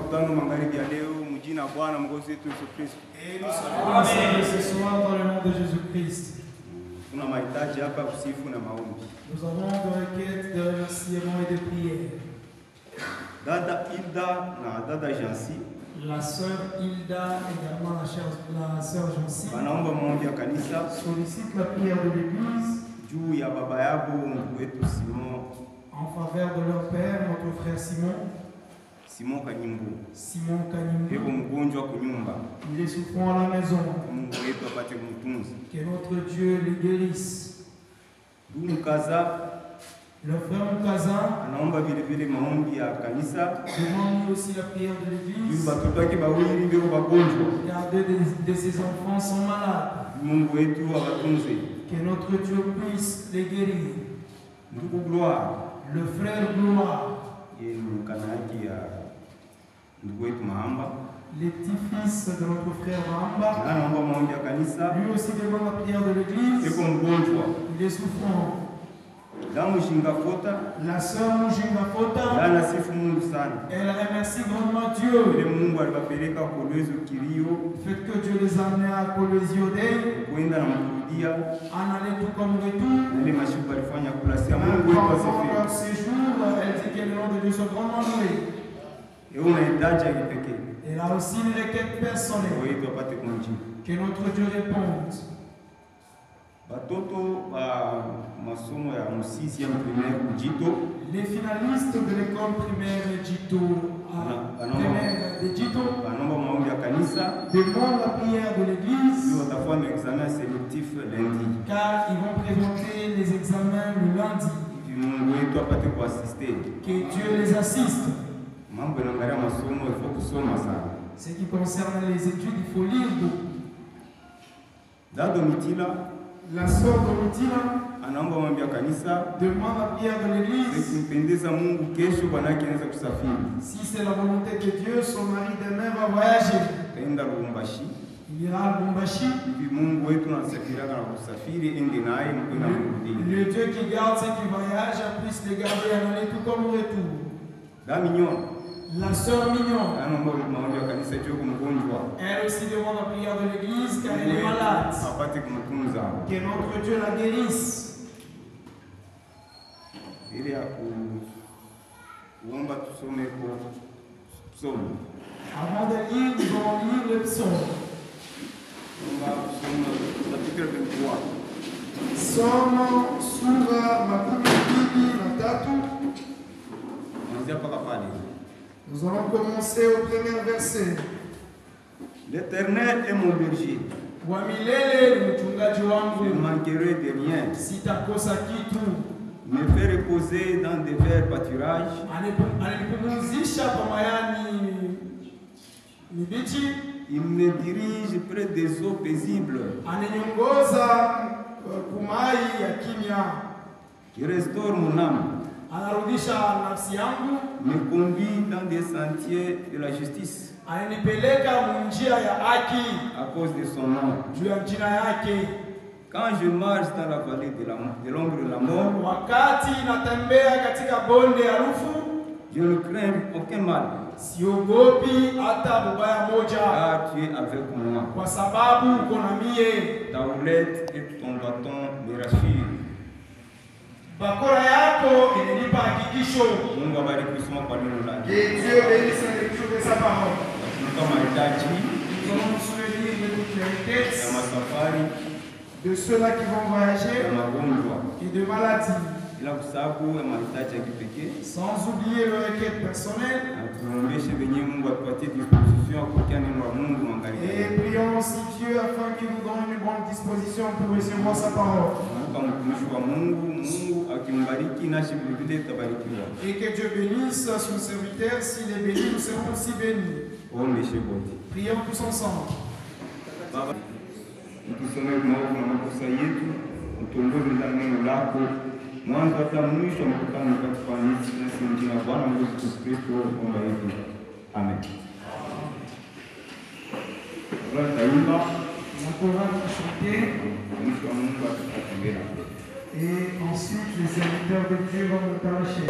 makutano magharibi ya leo mjina Bwana mwokozi wetu Yesu Kristo. Et nous sommes ensemble ce soir dans le nom de Jésus-Christ. Tuna mahitaji hapa kusifu na maombi. Nous avons des requêtes de remerciement et de prière. Dada Hilda na dada Jansi La sœur Hilda, également la sœur Jansi, wanaomba maombi ya kanisa sollicite la prière de l'église juu ya baba yao ndugu wetu en faveur de leur père, notre frère Simon Kanyimbu. Simon Kanyimbu. Eko mgonjwa kwa nyumba. Il est souffrant à la maison. Mungu wetu apate kumtunza. Que notre Dieu les guérisse. Ndugu Mkaza, le frère Mkaza anaomba vile vile maombi ya kanisa. Demande aussi la prière de l'église. Batoto wake bawili ndio wagonjwa. Car deux de ses enfants sont malades. Mungu wetu awatunze. Que notre Dieu puisse les guérir. Ndugu Gloire, le frère Gloire, yeye ni mkanaki ya ndugu wetu Mahamba. Les petits-fils de notre frère Mahamba. Anaomba maombi ya kanisa. Lui aussi demande la prière de l'église. Eko mgonjwa. Il est souffrant. Damu Shingafota, la sœur Mujingafota, Dana sifu Mungu sana. Elle remercie grandement Dieu. Ile Mungu alibapeleka Kolwezi Kilio. Fait que Dieu les a amenés à Kolwezi Day. Kwenda na mkurudia. En aller tout comme retour. Ile mashuka alifanya kulasia Mungu wetu asifiwe. Pendant ces jours, elle dit que le nom de Dieu soit grandement loué. Et on a unahitaji ya kipekee. Elle a aussi une requête personnelle. Wetu apate kumjibu. Que notre Dieu réponde. Batoto ba masomo ya musisi ya primaire Jito. Les finalistes de l'école primaire Jito de Jito demandent la prière de l'église car ils vont présenter les examens le lundi. Que Dieu les assiste. Ce qui concerne les études, il faut lire beaucoup. La sœur Domitila demande la prière de l'église. Si c'est la volonté de Dieu, son mari demain va voyager. Il ira à Lubumbashi. Le Dieu qui garde ceux qui voyagent puisse les garder à l'aller tout comme au retour. La sœur Mignon, elle aussi demande la prière de l'église car elle est malade. Que notre Dieu la guérisse. Avant de lire, nous allons lire le psaume. Psaume sura makumi mbili na tatu. Nous allons commencer au premier verset. L'Éternel est mon berger. Je ne manquerai de rien. Me fait reposer dans des verts pâturages. Il me dirige près des eaux paisibles. Il restaure mon âme. Me conduit dans des sentiers de la justice. À cause de son nom. Quand je marche dans la vallée de l'ombre de la mort, je ne crains aucun mal. Car tu es avec moi. Ta houlette et ton bâton me rassurent. Mungu abariki kusoma kwa neno lake. Que Dieu bénisse la lecture de sa parole. De ceux-là qui vont voyager et de maladies. Sans oublier le requête personnelle. Et prions aussi Dieu afin qu'il nous donne une bonne disposition pour recevoir sa parole. Et que Dieu bénisse son serviteur. S'il est béni, nous serons aussi bénis. Prions tous ensemble. Mwanzo hata mwisho mkutano katika jina la Bwana Yesu Kristo omba yetu. Amen. Et ensuite les serviteurs de Dieu vont nous parler.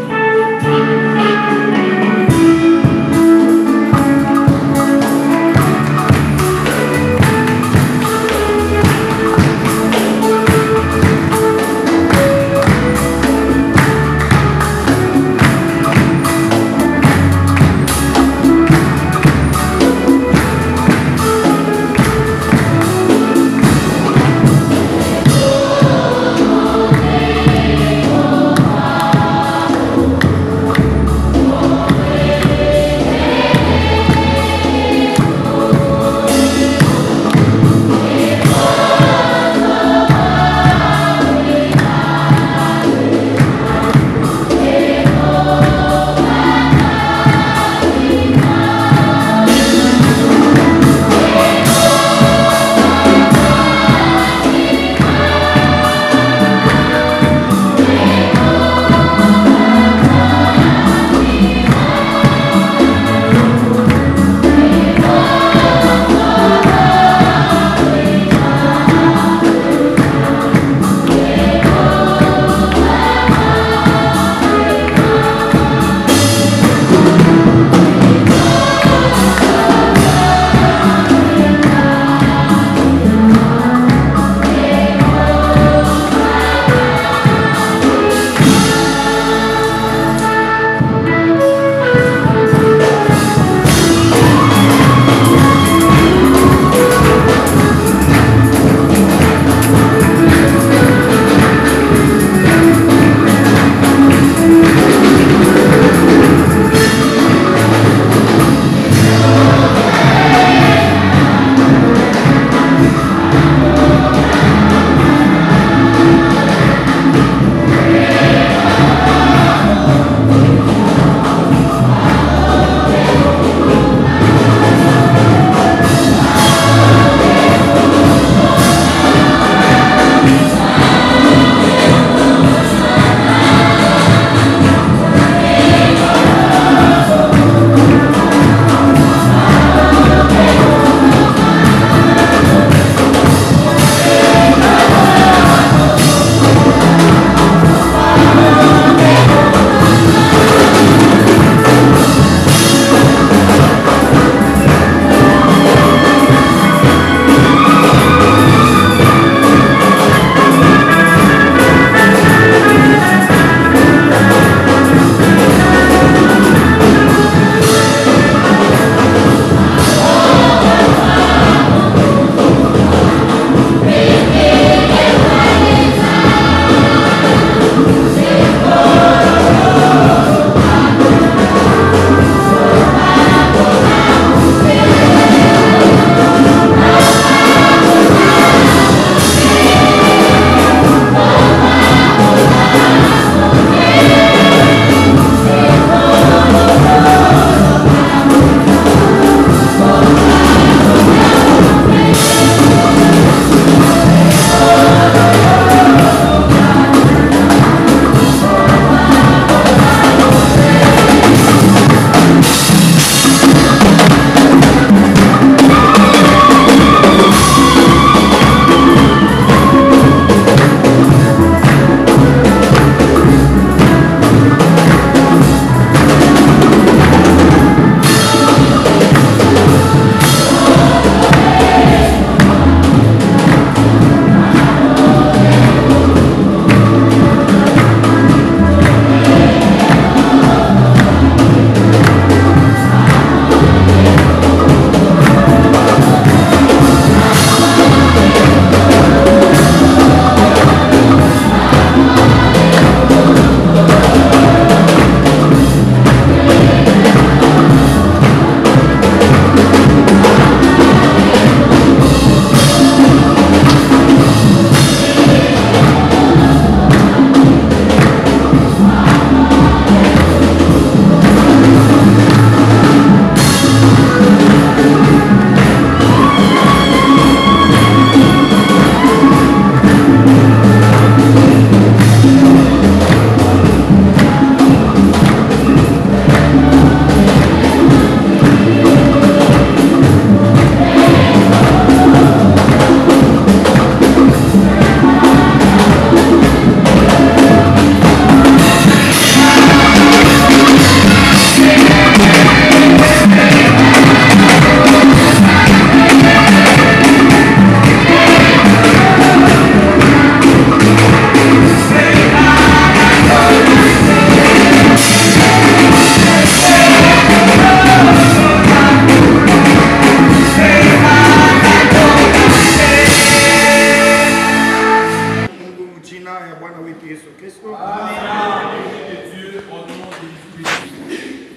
Bwana wetu Yesu Kristo.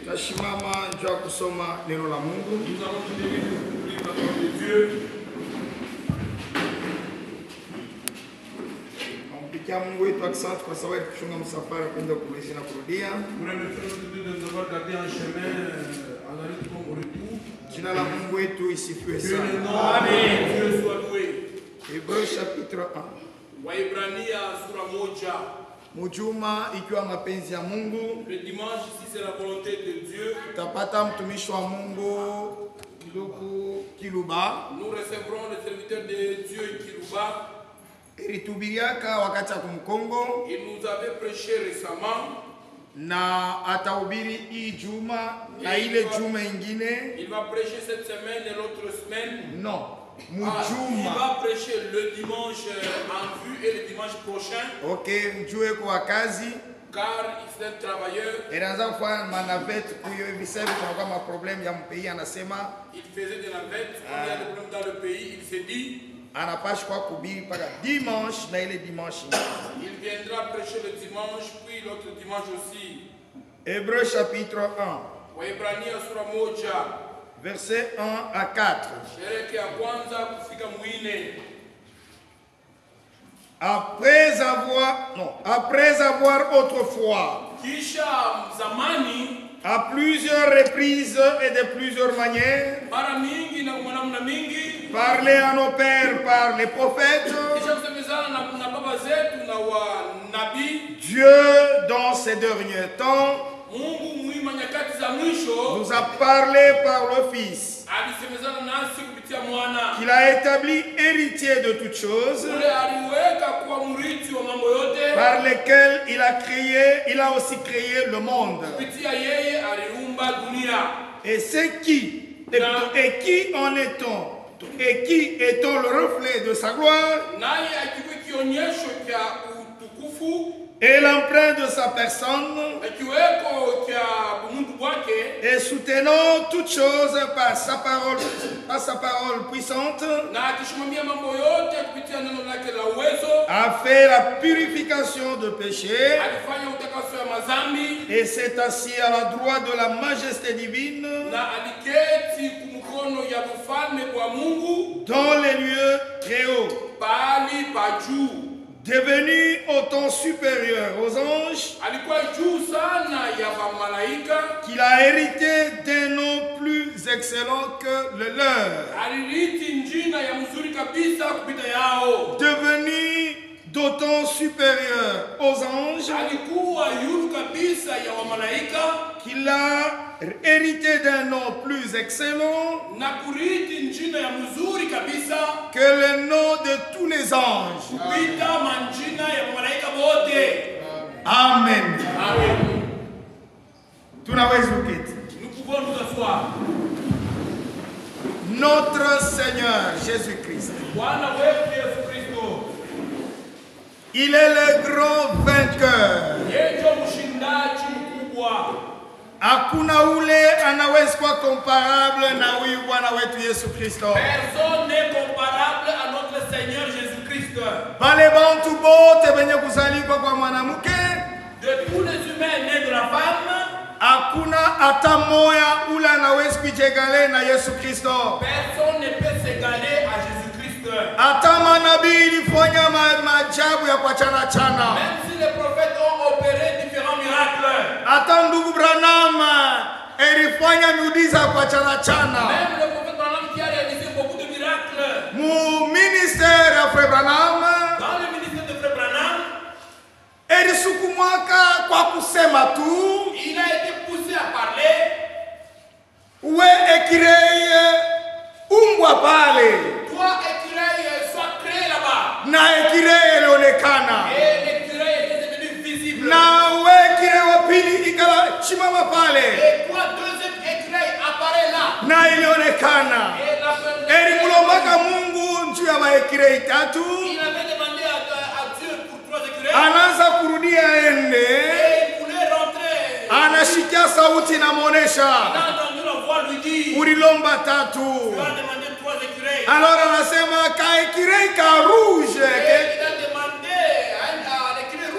Tashimama njoo kusoma neno la Mungu. Mpikia Mungu wetu asante kwa sababu kushunga msafara kwenda kuishi na kurudia. Jina la Mungu wetu isifiwe sana. Amen. Dieu soit loué. Hébreux chapitre 1. Waebrania sura moja. Mujuma ikiwa mapenzi ya Mungu. Le dimanche ici c'est la volonté de Dieu. Tapata mtumishi wa Mungu Kiluba. Nous recevrons le serviteur de Dieu Kiluba. Ilitubiriaka wakati ya kumkongo. Il nous avait prêché récemment. Na atahubiri hii juma na ile juma ingine. Il va prêcher cette semaine et l'autre semaine. Non. Il va prêcher le dimanche en vue et le dimanche prochain. Ok, njue kwa kazi. Car il est un travailleur. Anaanza kufanya manavete kuyo hivi sasa tunakuwa ma problem ya mpei anasema. Il faisait des navettes, il y a des problèmes dans le pays, il s'est dit. Anapashi kwa kubiri mpaka dimanche na ile dimanche. Il viendra prêcher le dimanche puis l'autre dimanche aussi. Hébreux chapitre 1. Waebrania sura moja. Verset 1 à 4. Shereke ya kwanza kufika mwine. Après avoir autrefois, Kisha zamani, à plusieurs reprises et de plusieurs manières, mara mingi na kwa namna mingi, parlé à nos pères par les prophètes, kisha kusemezana na baba zetu na wa nabii, Dieu dans ces derniers temps Mungu mwima nyakati za mwisho nous a parlé par le Fils, alisemezana nasi kupitia mwana, qu'il a établi héritier de toutes choses, ule aliweka kuwa mrithi wa mambo yote, par lesquels il a aussi créé le monde. kupitia yeye aliumba dunia. Et c'est qui en est-on? Et qui est-on le reflet de sa gloire? Naye akiwa kionyesho cha utukufu Et l'empreinte de sa personne, akiweko cha Mungu wake, et soutenant toutes choses par sa parole puissante, na akishimamia mambo yote kupitia neno lake la uwezo, a fait la purification de péché, alifanya utakaso ya mazambi, et s'est assis à la droite de la majesté divine, na aliketi kumkono ya ufalme kwa Mungu dans les lieux très hauts, pali pa juu. devenu autant supérieur aux anges, Alikuwa juu sana ya malaika, qu'il a hérité d'un nom plus excellent que le leur, alirithi njina ya mzuri kabisa kupita yao, devenu d'autant supérieur aux anges, alikuwa yulu kabisa ya malaika, qu'il a hérité d'un nom plus excellent na kurithi njina ya mzuri kabisa que le nom de tous les anges. kupita manjina ya malaika wote. Amen. Amen. Tunaweza kuketi. Nous pouvons nous asseoir. Notre Seigneur Jésus-Christ, Bwana wetu Yesu Kristo, il est le grand vainqueur. yeye ndio mshindaji mkubwa. Hakuna ule anaweza kuwa comparable na huyu Bwana wetu Yesu Kristo. Personne n'est comparable à notre Seigneur Jésus-Christ. Bale bantu bote benye kuzaliwa kwa mwanamke, De tous les humains nés de la femme, hakuna hata moya ule anaweza kujegale na Yesu Kristo. personne ne peut s'égaler à Jésus-Christ. Hata manabii ilifanya maajabu ya kuachana chana. Même si les prophètes ont opéré différents miracles, Hata ndugu Branham ilifanya miujiza ya kuachana chana. même le prophète Branham qui a réalisé beaucoup de miracles, Mu ministère ya Frère Branham dans le ministère de Frère Branham, elisukumwaka kwa kusema tu il a été poussé à parler. we ekireye umbwa pale Toi, écureuil, sois créé là-bas. na ekireye ilionekana Et l'écureuil est devenu visible. na we ekireye wa pili ikala chimama pale Et toi, deuxième écureuil apparaît là. na ilionekana. Et la première, Elimulomaka Mungu njuu ya maekirei tatu, il avait demandé à Dieu pour trois écureuils. anaanza kurudia ende, Et il voulait rentrer. anashikia sauti na Il monesha a entendu la voix lui dire, ulilomba tatu. tu as demandé trois écureuils. Alors anasema ka ekirei ka rouge Et il a demandé à l'écureuil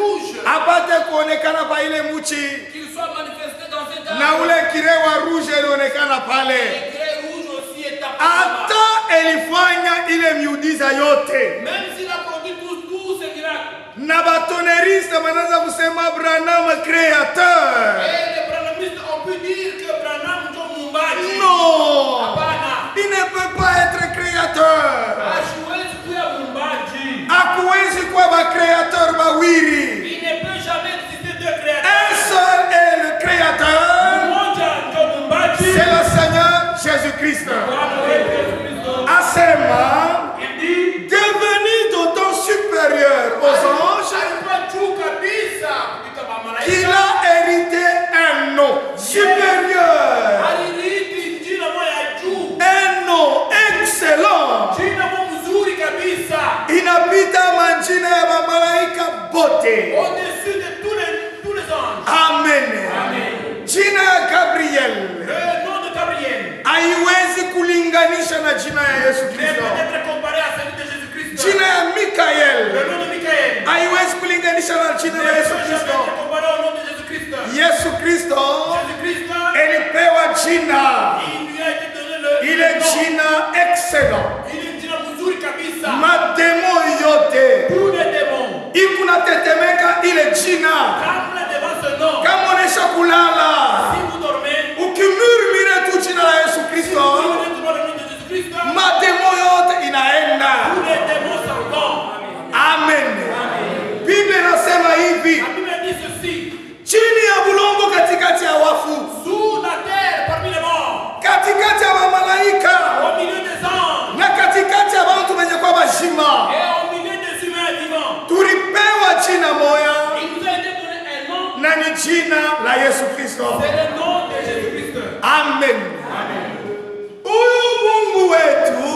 kuonekana pa ile muchi. Qu'il soit manifesté dans cet Na arbre. ule kirewa rouge ilionekana pale. Les grès rouges aussi est apparu. Hata elifanya ile miujiza yote. Même s'il a produit tous ces miracles. Na batoneriste wanaanza kusema Branham créateur. Et les branhamistes ont pu dire que Branham ndio muumbaji. Non. Hapana. Il ne peut pas être créateur. Hawezi kuwa muumbaji. Hakuwezi kuwa ba créateur bawili. Il ne peut jamais exister deux créateurs. Un seul est le créateur. Mmoja ndio muumbaji. C'est le Seigneur Jésus-Christ. Bwana wetu Yesu Kristo. Asema, Il dit devenu d'autant supérieur aux anges alikuwa juu kabisa kupita mamalaika. qu'il a hérité un nom supérieur, Alirithi jina moja ya juu. un nom excellent. Jina moja mzuri kabisa. Inapita majina ya mamalaika bote. Au-dessus de tous les anges. Amen. Amen. Jina ya Gabriel Le nom de Gabriel haiwezi kulinganisha na jina ya Yesu ne Kristo. peut être comparé à celui de Jésus-Christ. Jina ya Le Mikael nom de Michael haiwezi kulinganisha na ne jina peut la Yesu jamais Kristo. être comparé au nom de Jésus-Christ. Yesu Kristo Jésus-Christ, elipewa jina il lui a été donné le ile nom. jina excellent. Il est jina mzuri kabisa. Mademo yote Tous les démons ikunatetemeka ile jina. tremblent devant ce nom. Kama unaisha kulala Si vous dormez, ukimurmire tu jina la Yesu vous Kristo, dormez dans le nom de Jésus-Christ, mademo yote inaenda. tous les démons s'en vont. Amen. Biblia inasema hivi, La Bible dit ceci. chini ya bulongo katikati ya wafu, Sous la terre, parmi les morts, katikati ya mamalaika au milieu des anges na katikati ya bantu benye kwa bashima, et au milieu des humains vivants, tulipewa jina moya il nous a été donné un nom. na ni jina la Yesu Kristo. C'est le nom de Jésus-Christ. Amen. Huyu Mungu wetu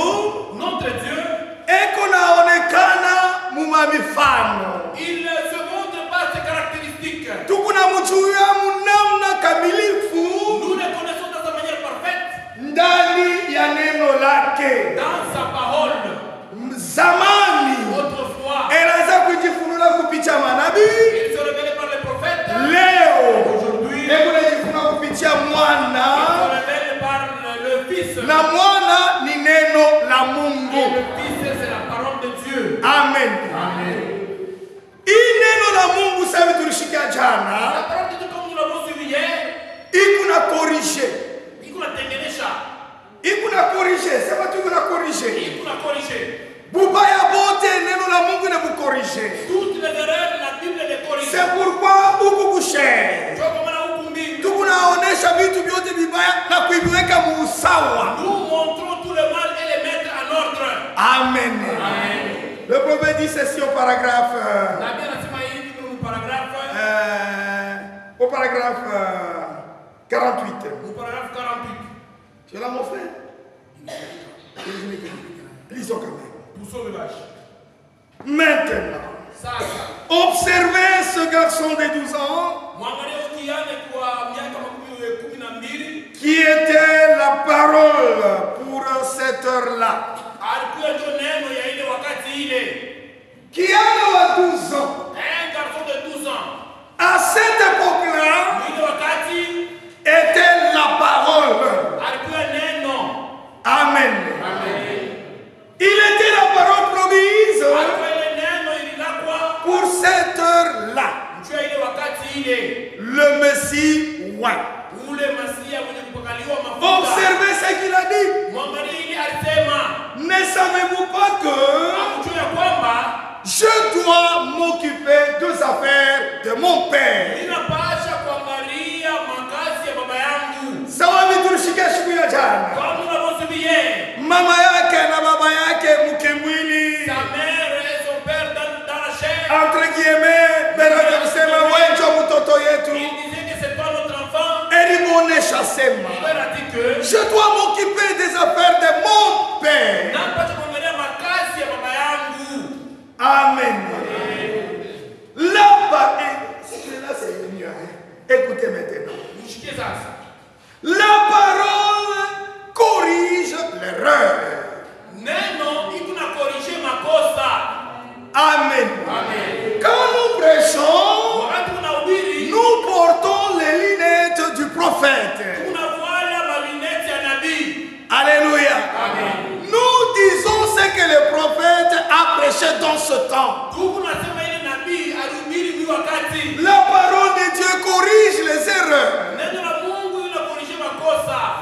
Notre Dieu, eko naonekana muma mifano. il se montre par ses caractéristiques. Tukuna mchuya munamna kamilifu Nous les connaissons dans sa manière parfaite, ndani ya neno lake. dans sa parole. Zamani Autrefois, elaza kujifunula kupitia manabii, il se révélait par les prophètes. leo Aujourd'hui, il eko najifunula kupitia se mwana, révèle par le Fils. na mwana ni neno la Et Mungu. le Fils, c'est la parole de Dieu. Amen. Hii neno la Mungu sasa tulishika La jana, parole de Dieu, comme nous l'avons suivi hier, ikuna corrige, il faut la tengenesha, ikuna corrige, sema tu ikuna corrige. il faut la corriger. Bubaya bote neno la Mungu ne bukorige. Toutes les erreurs, la Bible les corrige. C'est pourquoi huku kushe Tu vois comment on a ukumbini. tukunaonesha vitu vyote vibaya na kuiviweka muusawa. Nous montrons tout le mal et les mettre en ordre. Amen. Le prophète dit ceci au paragraphe La Bible anasema hivi kwenye paragraphe 48. au paragraphe 48. Tu es là mon frère? Lisons quand même. Poussons le vache. Maintenant, Sasa, observez ce garçon de 12 ans mwangalie ukiyane kwa miaka 12 qui était la parole pour cette heure-là. alikuwa ndio neno ya ile wakati ile. Qui a 12 ans. Un garçon de 12 ans. À cette époque-là, Ile wakati était la parole. alikuwa neno. Amen. Amen. Il était la parole promise Alikuwa ile neno ililakwa pour cette heure-là. njoo ile wakati ile. Le Messie, ouais. Ule Masia mwenye kupakaliwa mafuta. Observez ce qu'il a dit. Mwangalie ile alisema. Ne savez-vous pas que Hakujua kwamba je dois m'occuper des affaires de mon père? ninapasha kuangalia makazi ya baba yangu. Sawa tulishika siku ya jana. Kama unavyosubie. Mama yake na baba yake mke mwili. Sa mère et son père dans la chair. Entre guillemets, Bernard kusema wewe ndio mtoto yetu. Il disait que c'est pas notre enfant. Elimuonesha sema. Mon père a dit que Je dois m'occuper des affaires de mon père. napasha kuangalia makazi ya baba yangu. Amen. Là-bas, là c'est mieux. Écoutez maintenant. Mshikie sasa. La parole corrige l'erreur. Neno iko na corriger makosa. Amen. Amen. Quand nous prêchons, Wakati unahubiri La parole de Dieu corrige les erreurs.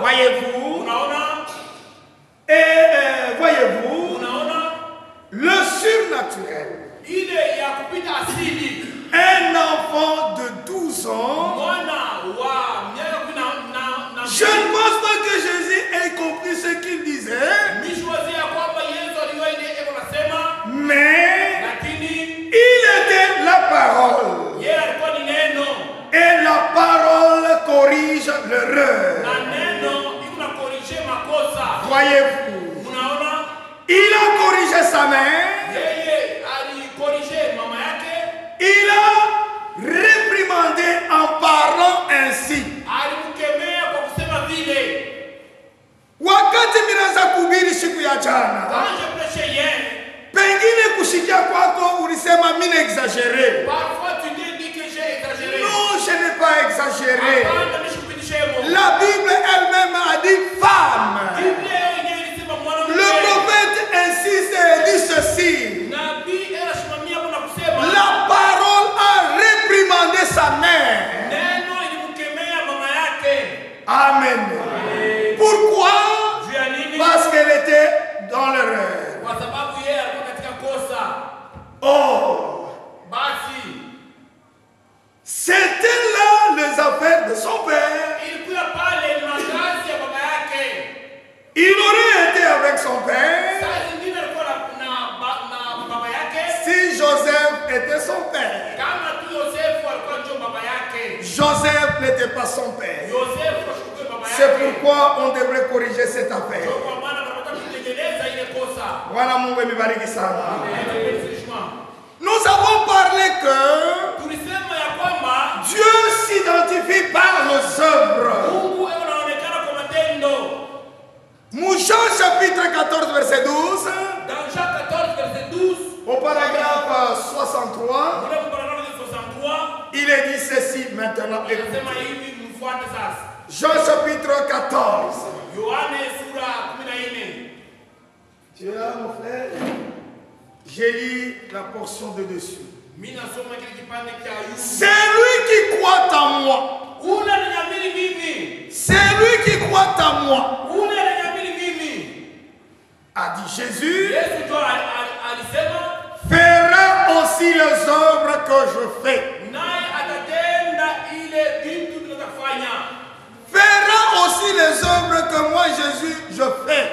Voyez-vous? Et voyez-vous? Le surnaturel. Un enfant de 12 ans. Je ne pense pas que Jésus ait compris ce qu'il disait. Mais il était la parole. Et la parole corrige l'erreur. Voyez-vous? Il a corrigé sa mère. Il a réprimandé en parlant ainsi. Wakati minaanza kuhubiri siku ya jana, pengine kushikia kwako ulisema mimi exagéré. Non, je n'ai pas exagéré. La Bible elle-même a dit femme. Le prophète insiste et dit ceci. La parole a réprimandé sa mère. Amen. Pourquoi? Parce qu'elle était dans l'erreur. Oh, c'était là les affaires de son père. Il aurait été avec son père si Joseph était son père. Joseph n'était pas son père. C'est pourquoi on devrait corriger cette affaire. Voilà mon bébé bariki sana. Nous avons parlé que Dieu s'identifie par nos œuvres. Jean chapitre 14 verset 12. Dans Jean 14 verset 12. Au paragraphe 63. Il est dit ceci maintenant. Jean chapitre 14. Tu es là mon frère? J'ai lu la portion de dessus. C'est lui qui croit en moi. C'est lui qui croit en moi. A dit Jésus, fera aussi les œuvres que je fais. Fera aussi les œuvres que moi Jésus je fais.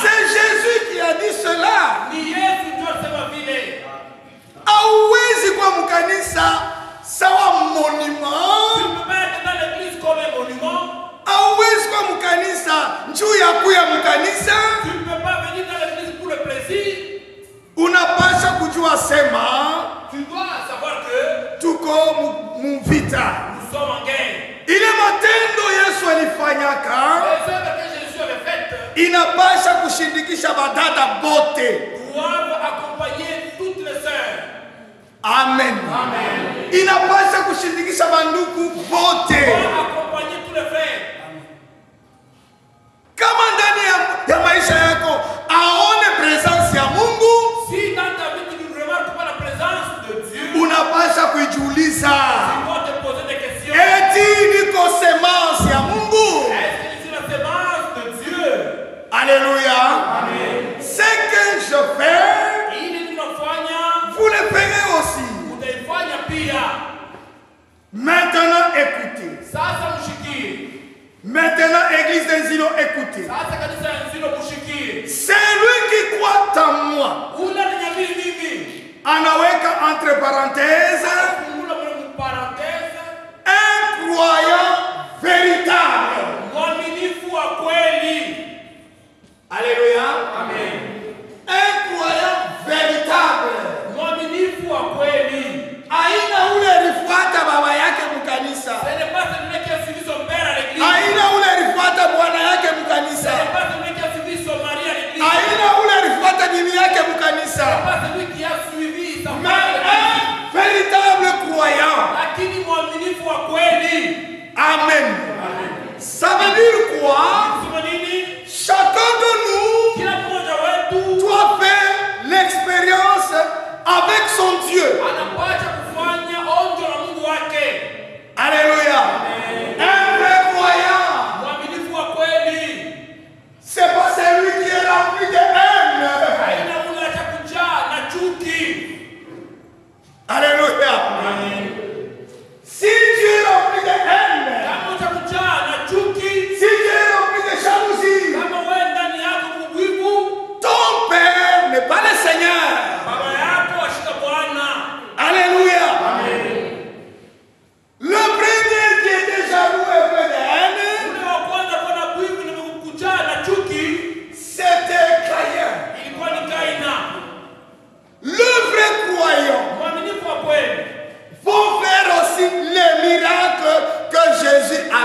C'est Jésus qui a dit cela. Hauwezi kwa mkanisa sawa monument. Hauwezi kwa mkanisa njuu ya kuya mkanisa. Unapasha kujua sema tuko mvita. Ile matendo Yesu alifanyaka inapasha kushindikisha badada bote. Amen. Inapasha kushindikisha banduku bote. Kama ndani ya maisha yako aone presence ya Mungu, unapasha kujiuliza, eti niko semence ya Mungu? Alléluia. Ce que je fais, vous le ferez aussi. Maintenant écoutez. Maintenant église d'Enzilo, écoutez. C'est lui qui croit en moi. Anaweka entre parenthèses un croyant véritable. Alléluia. Amen. Un croyant véritable. Aina ule rifuata baba yake mkanisa. Aina ule rifuata bwana yake mkanisa. Aina ule rifuata bibi yake mkanisa. Mais un véritable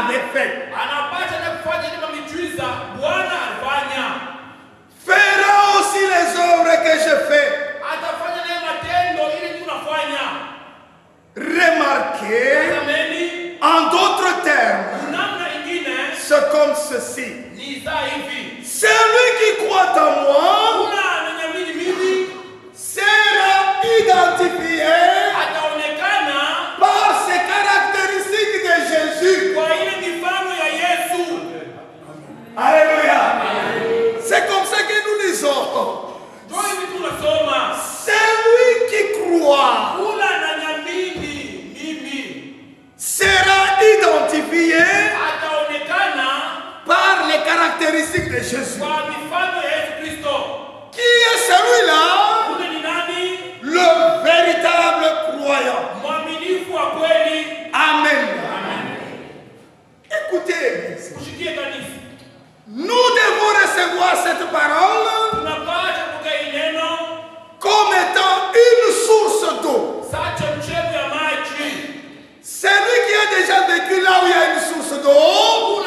avait fait. Fera aussi les œuvres que je fais. Remarquez, en d'autres termes, c'est comme ceci. Celui qui croit en moi sera identifié par ces caractéristiques de Jésus. Alléluia. C'est comme ça que nous lisons. Celui qui croit sera identifié par les caractéristiques de Jésus. Qui est celui-là? Le véritable croyant. Amen. Écoutez, nous devons recevoir cette parole comme étant une source d'eau. Celui qui a déjà vécu là où il y a une source d'eau,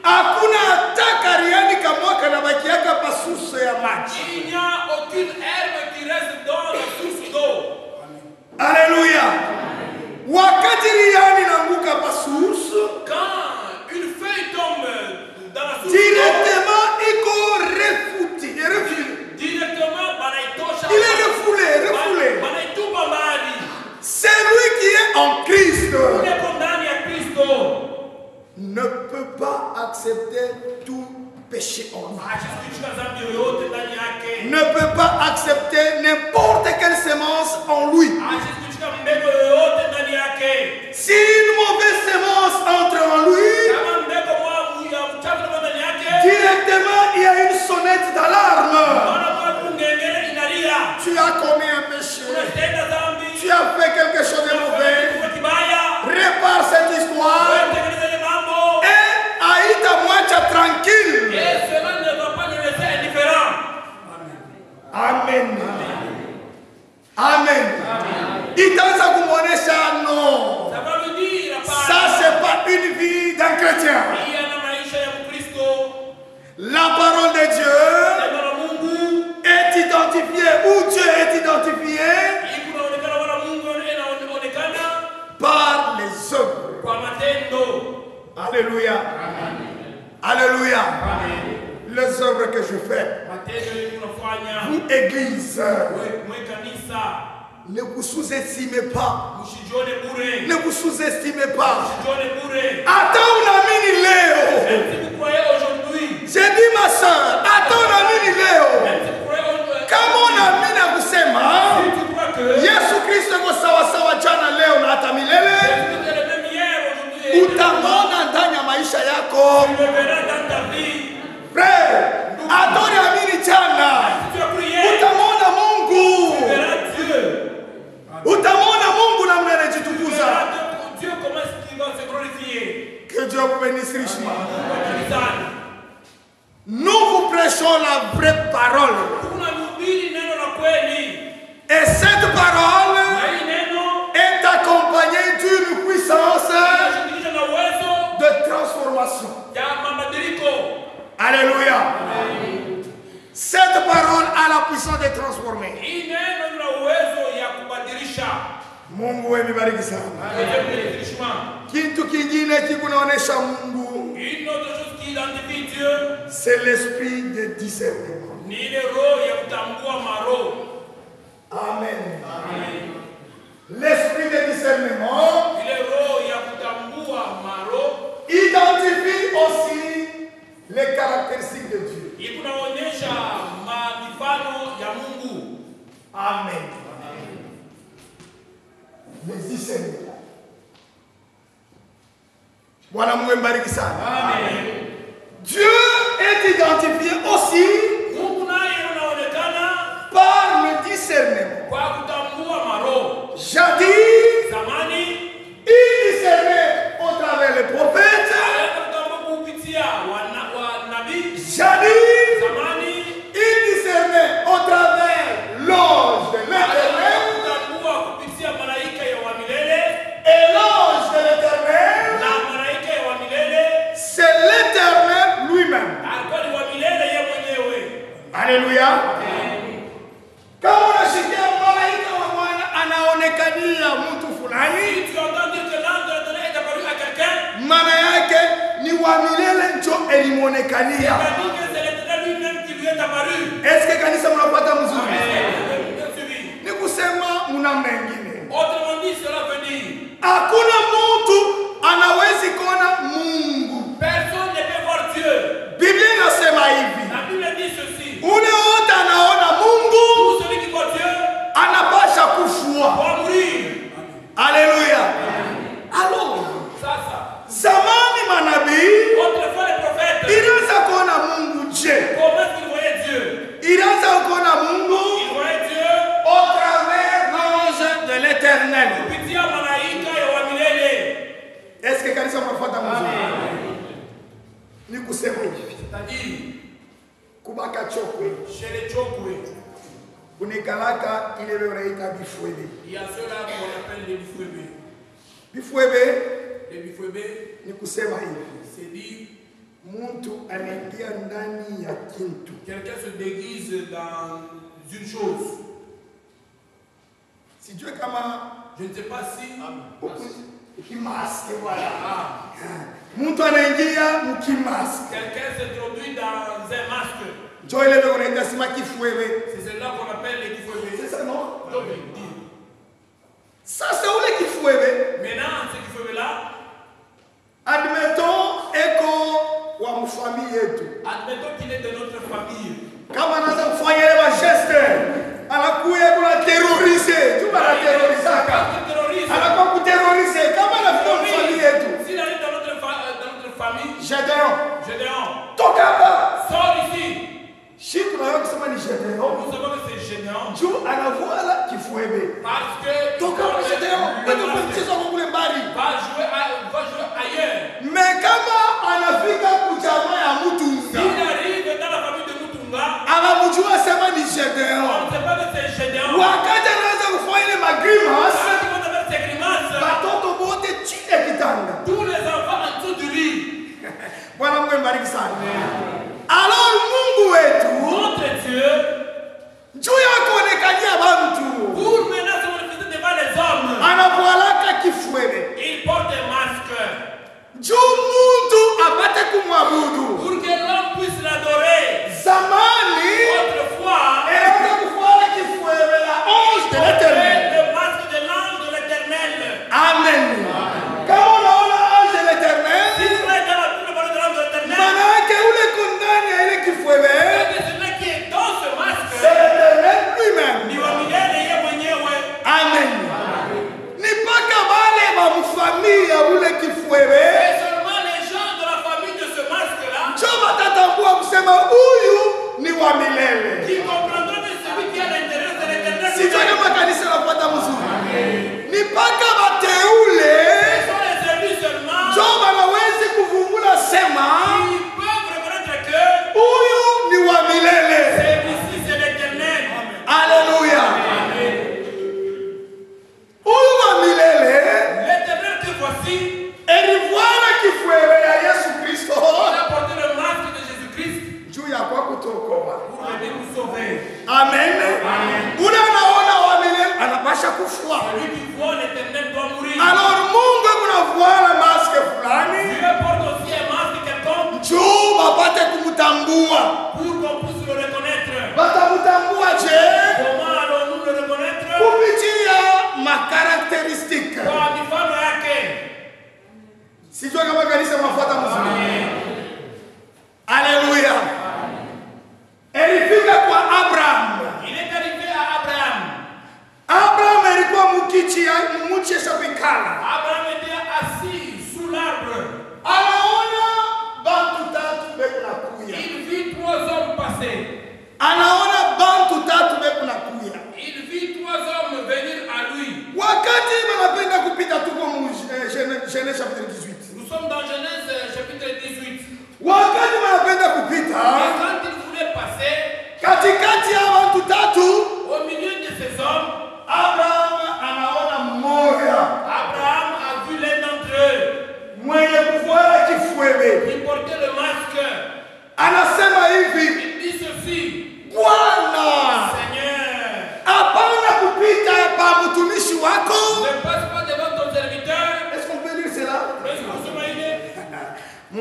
hakuna hata kariani kamwa kanabakiaka pa source ya maji. Il n'y a aucune herbe qui reste dans la source d'eau. Alléluia. Wakati riani nanguka pa source, quand une feuille tombe dans la source, directement il est refoulé. Directement, il est refoulé. Celui qui est en Christ ne peut pas accepter tout péché en lui. Ne peut pas accepter n'importe quelle semence en lui. Si une mauvaise semence entre en lui, directement il y a une sonnette d'alarme. Tu as commis un péché. Tu as fait quelque chose de mauvais. Répare cette histoire. Et Aïta Mouacha tranquille. Et cela ne va pas le laisser indifférent. Amen. Amen. Itaanza kumuonesha no. Ça c'est pas une vie d'un chrétien. La parole de Dieu est identifiée, ou Dieu est identifié par les œuvres. Alléluia. Alléluia. Les œuvres que je fais. Vous, Église, ne vous sous-estimez pas. Ne vous sous-estimez pas. Attends, on a mis Léo. J'ai dit ma soeur, attends, on a mis Léo. Kama unaamini kusema Yesu Kristo yuko sawa sawa jana leo na hata milele, utamwona ndani ya maisha yako. Frère, hata unaamini jana, utamwona Mungu. Utamwona Mungu na mnanejitukuza. Que Dieu vous bénisse richement. Nous vous prêchons la vraie parole. Et cette parole est accompagnée d'une puissance de transformation. Alléluia. Cette parole a la puissance de transformer. Mungu wewe bariki sana. Kitu kingine kikunaonesha Mungu, c'est l'esprit de discernement. Amen. L'esprit de discernement identifie aussi les caractéristiques de Dieu. Amen. Les discernements. Bwana Mungu mbariki sana. Amen. Dieu est identifié aussi par le discernement. Jadis, il discernait au travers les prophètes. Jadis, il discernait au travers l'ange de l'Éternel. Et l'ange de l'Éternel nani? Si tu entends dire que l'ange de l'éternel est apparu à quelqu'un, Maana yake ni wa milele njo elimonekania. c'est-à-dire que c'est l'éternel lui-même qui lui est apparu. Eske kanisa mnapata mzuri? Bien suivi. Ni kusema muna mengine. Autrement dit, cela veut dire, Hakuna mtu anawezi kuona Mungu. personne ne peut voir Dieu. Biblia inasema hivi. La Bible dit ceci. Ule wote anaona Mungu Tout celui qui voit Dieu anapasha kufua. va mourir. Alléluia. Alors, Ça. zamani manabii Autrefois, les prophètes, ilianza kuona Mungu je? comment est-ce qu'ils voyaient Dieu? Ilianza kuona Mungu Ils voyaient Dieu au travers l'ange de l'Éternel. kupitia malaika ya wa milele. Est-ce que kanisa mnafuata mzuri? Ni kusema hivi. C'est-à-dire, Kubaka chokwe. chez les Chokwe, Kunikalaka ile wanaita bifwebe. il y a ceux-là qu'on appelle les Bifwebe. Bifwebe Les Bifwebe, ni kusema hivi. c'est dire, Mtu anaingia ndani ya kintu. quelqu'un se déguise dans une chose. Sijue kama Je ne sais pas si. kimaske wala. Mtu anaingia mkimaske. Quelqu'un s'introduit dans un masque. Njo ile ndio unaita sima kifwebe. C'est cela qu'on appelle les Bifwebe. C'est ça non? Donc, il dit. Sasa ule kifwebe, Maintenant, ce Bifwebe-là, admettons eko wa mfamili yetu. admettons qu'il est de notre famille. Kama anaanza kufanya ile majeste, anakuya kuna terroriser, tu bana terrorisaka. Anakuwa kuterroriser kama anafika mfamili yetu. S'il arrive dans notre famille, Gédéon, Gédéon, toka hapa. sors ici. Shi tunayo kusema ni Gédéon. Nous savons que c'est Gédéon. Juu anavuala kifwebe. Parce que Toka hapa Gédéon. Wewe kwa mchezo wa kule mbali. va jouer ailleurs. Mais kama anafika kujamaa ya mtu S'il arrive dans la famille de Mutunga, anamjua sema ni Gédéon. on ne sait pas que c'est Gédéon. Wakati anaanza kufanya ile magrimas, Quand ils vont faire ces grimaces, watoto wote chini ya kitanda. tous les enfants en dessous du lit. Bwana Mungu mbariki sana. Alors Mungu wetu Notre Dieu, juu ya kuonekania bantu pour maintenant se manifester devant les hommes, anavualaka kifwebe il porte un masque. juu muntu apate kumwabudu. Pour que l'homme puisse l'adorer. Zamani Autrefois, anaanza kuvuala kifwebe la ange de l'Éternel. le masque de l'ange de l'éternel. Amen. Kama unaona ange de Si l'Éternel, vous êtes dans la Bible, parle de l'ange de l'éternel, maana yake ule kundani ya ile kifwebe c'est celui qui est dans ce masque. c'est l'Éternel lui-même. Ni wa milele yeye mwenyewe. Amen. Ni mpaka wale wa mfamili ya ule kifwebe Et seulement les gens de la famille de ce masque-là njo watatambua kusema huyu ni wa milele. qui comprendront que celui qui est à l'intérieur de l'éternel. Sijua kama kanisa napata mzuri. Ni mpaka wateule Ce sont les élus seulement njo wanawezi kuvumbula sema qui peuvent reconnaître que huyu ni wa milele. celui-ci c'est l'éternel. Alléluia. Huyu wa milele L'éternel que voici, elivuana kifwebe ya Yesu Kristo il a porté le masque de Jésus-Christ juu ya kwa kutokoa. pour venir nous sauver. Amen. Ule anaona wa milele anapasha kufua. Celui qui voit l'éternel doit mourir. Alors Mungu kunavuana maske fulani Dieu porte aussi un masque quelconque juu bapate kumtambua. pour qu'on puisse le reconnaître. Batamtambua je? Comment allons-nous le reconnaître? Kupitia makarakteristiki. Kwa mifano yake. Sijua kama kanisa mnafuata mzuri. Alléluia. Elifika kwa Abraham. Il est arrivé à Abraham. Abraham alikuwa mkichi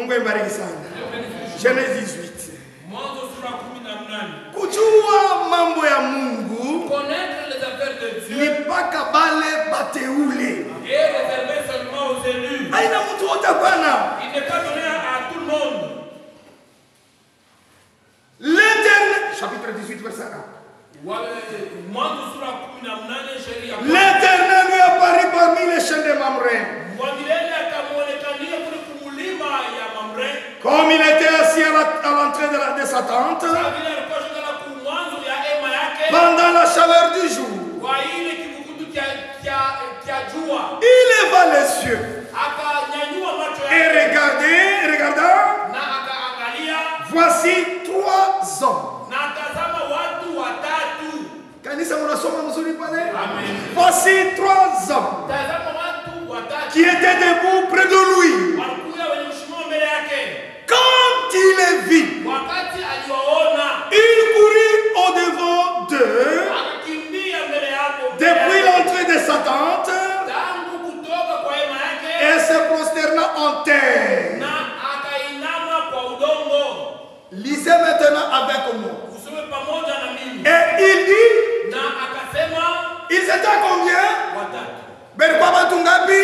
Mungu ibariki sana. Genèse 18. Mwanzo sura 18. Kujua mambo ya Mungu Connaître les affaires de Dieu ni mpaka bale bateule. est réservé seulement aux élus. Haina mtu wote hapana. Il n'est pas donné à tout le monde. L'Éternel, chapitre 18, verset 1. Mwanzo sura 18 sheria. L'Éternel lui apparut parmi les champs de Mamré. Mwamilele akamuonekania kule kumulima ya Mamre. Comme il était assis à l'entrée de sa tente, Vile alikuwa shikana kumwanzo ya hema yake. pendant la chaleur du jour, Kwa ile kibukutu kia jua. il leva les yeux Akanyanyua macho et yake. regarda, Na akaangalia. voici 3 hommes. Na tazama watu watatu. Kanisa mnasoma mzuri pale? Amen. Voici 3 hommes Tazama watu watatu. qui étaient debout près de lui. Walikuwa wenye mshimo mbele yake. Quand il les vit, Wakati aliwaona. il courut au-devant d'eux Akakimbia mbele yako. depuis l'entrée de sa tente Tangu kutoka kwa hema yake. et se prosterna en terre. Na akainama kwa udongo. Lisez maintenant avec moi. Usome pamoja na mimi. Et il dit, Na akasema ils étaient combien? watatu. Berkwa batu ngapi?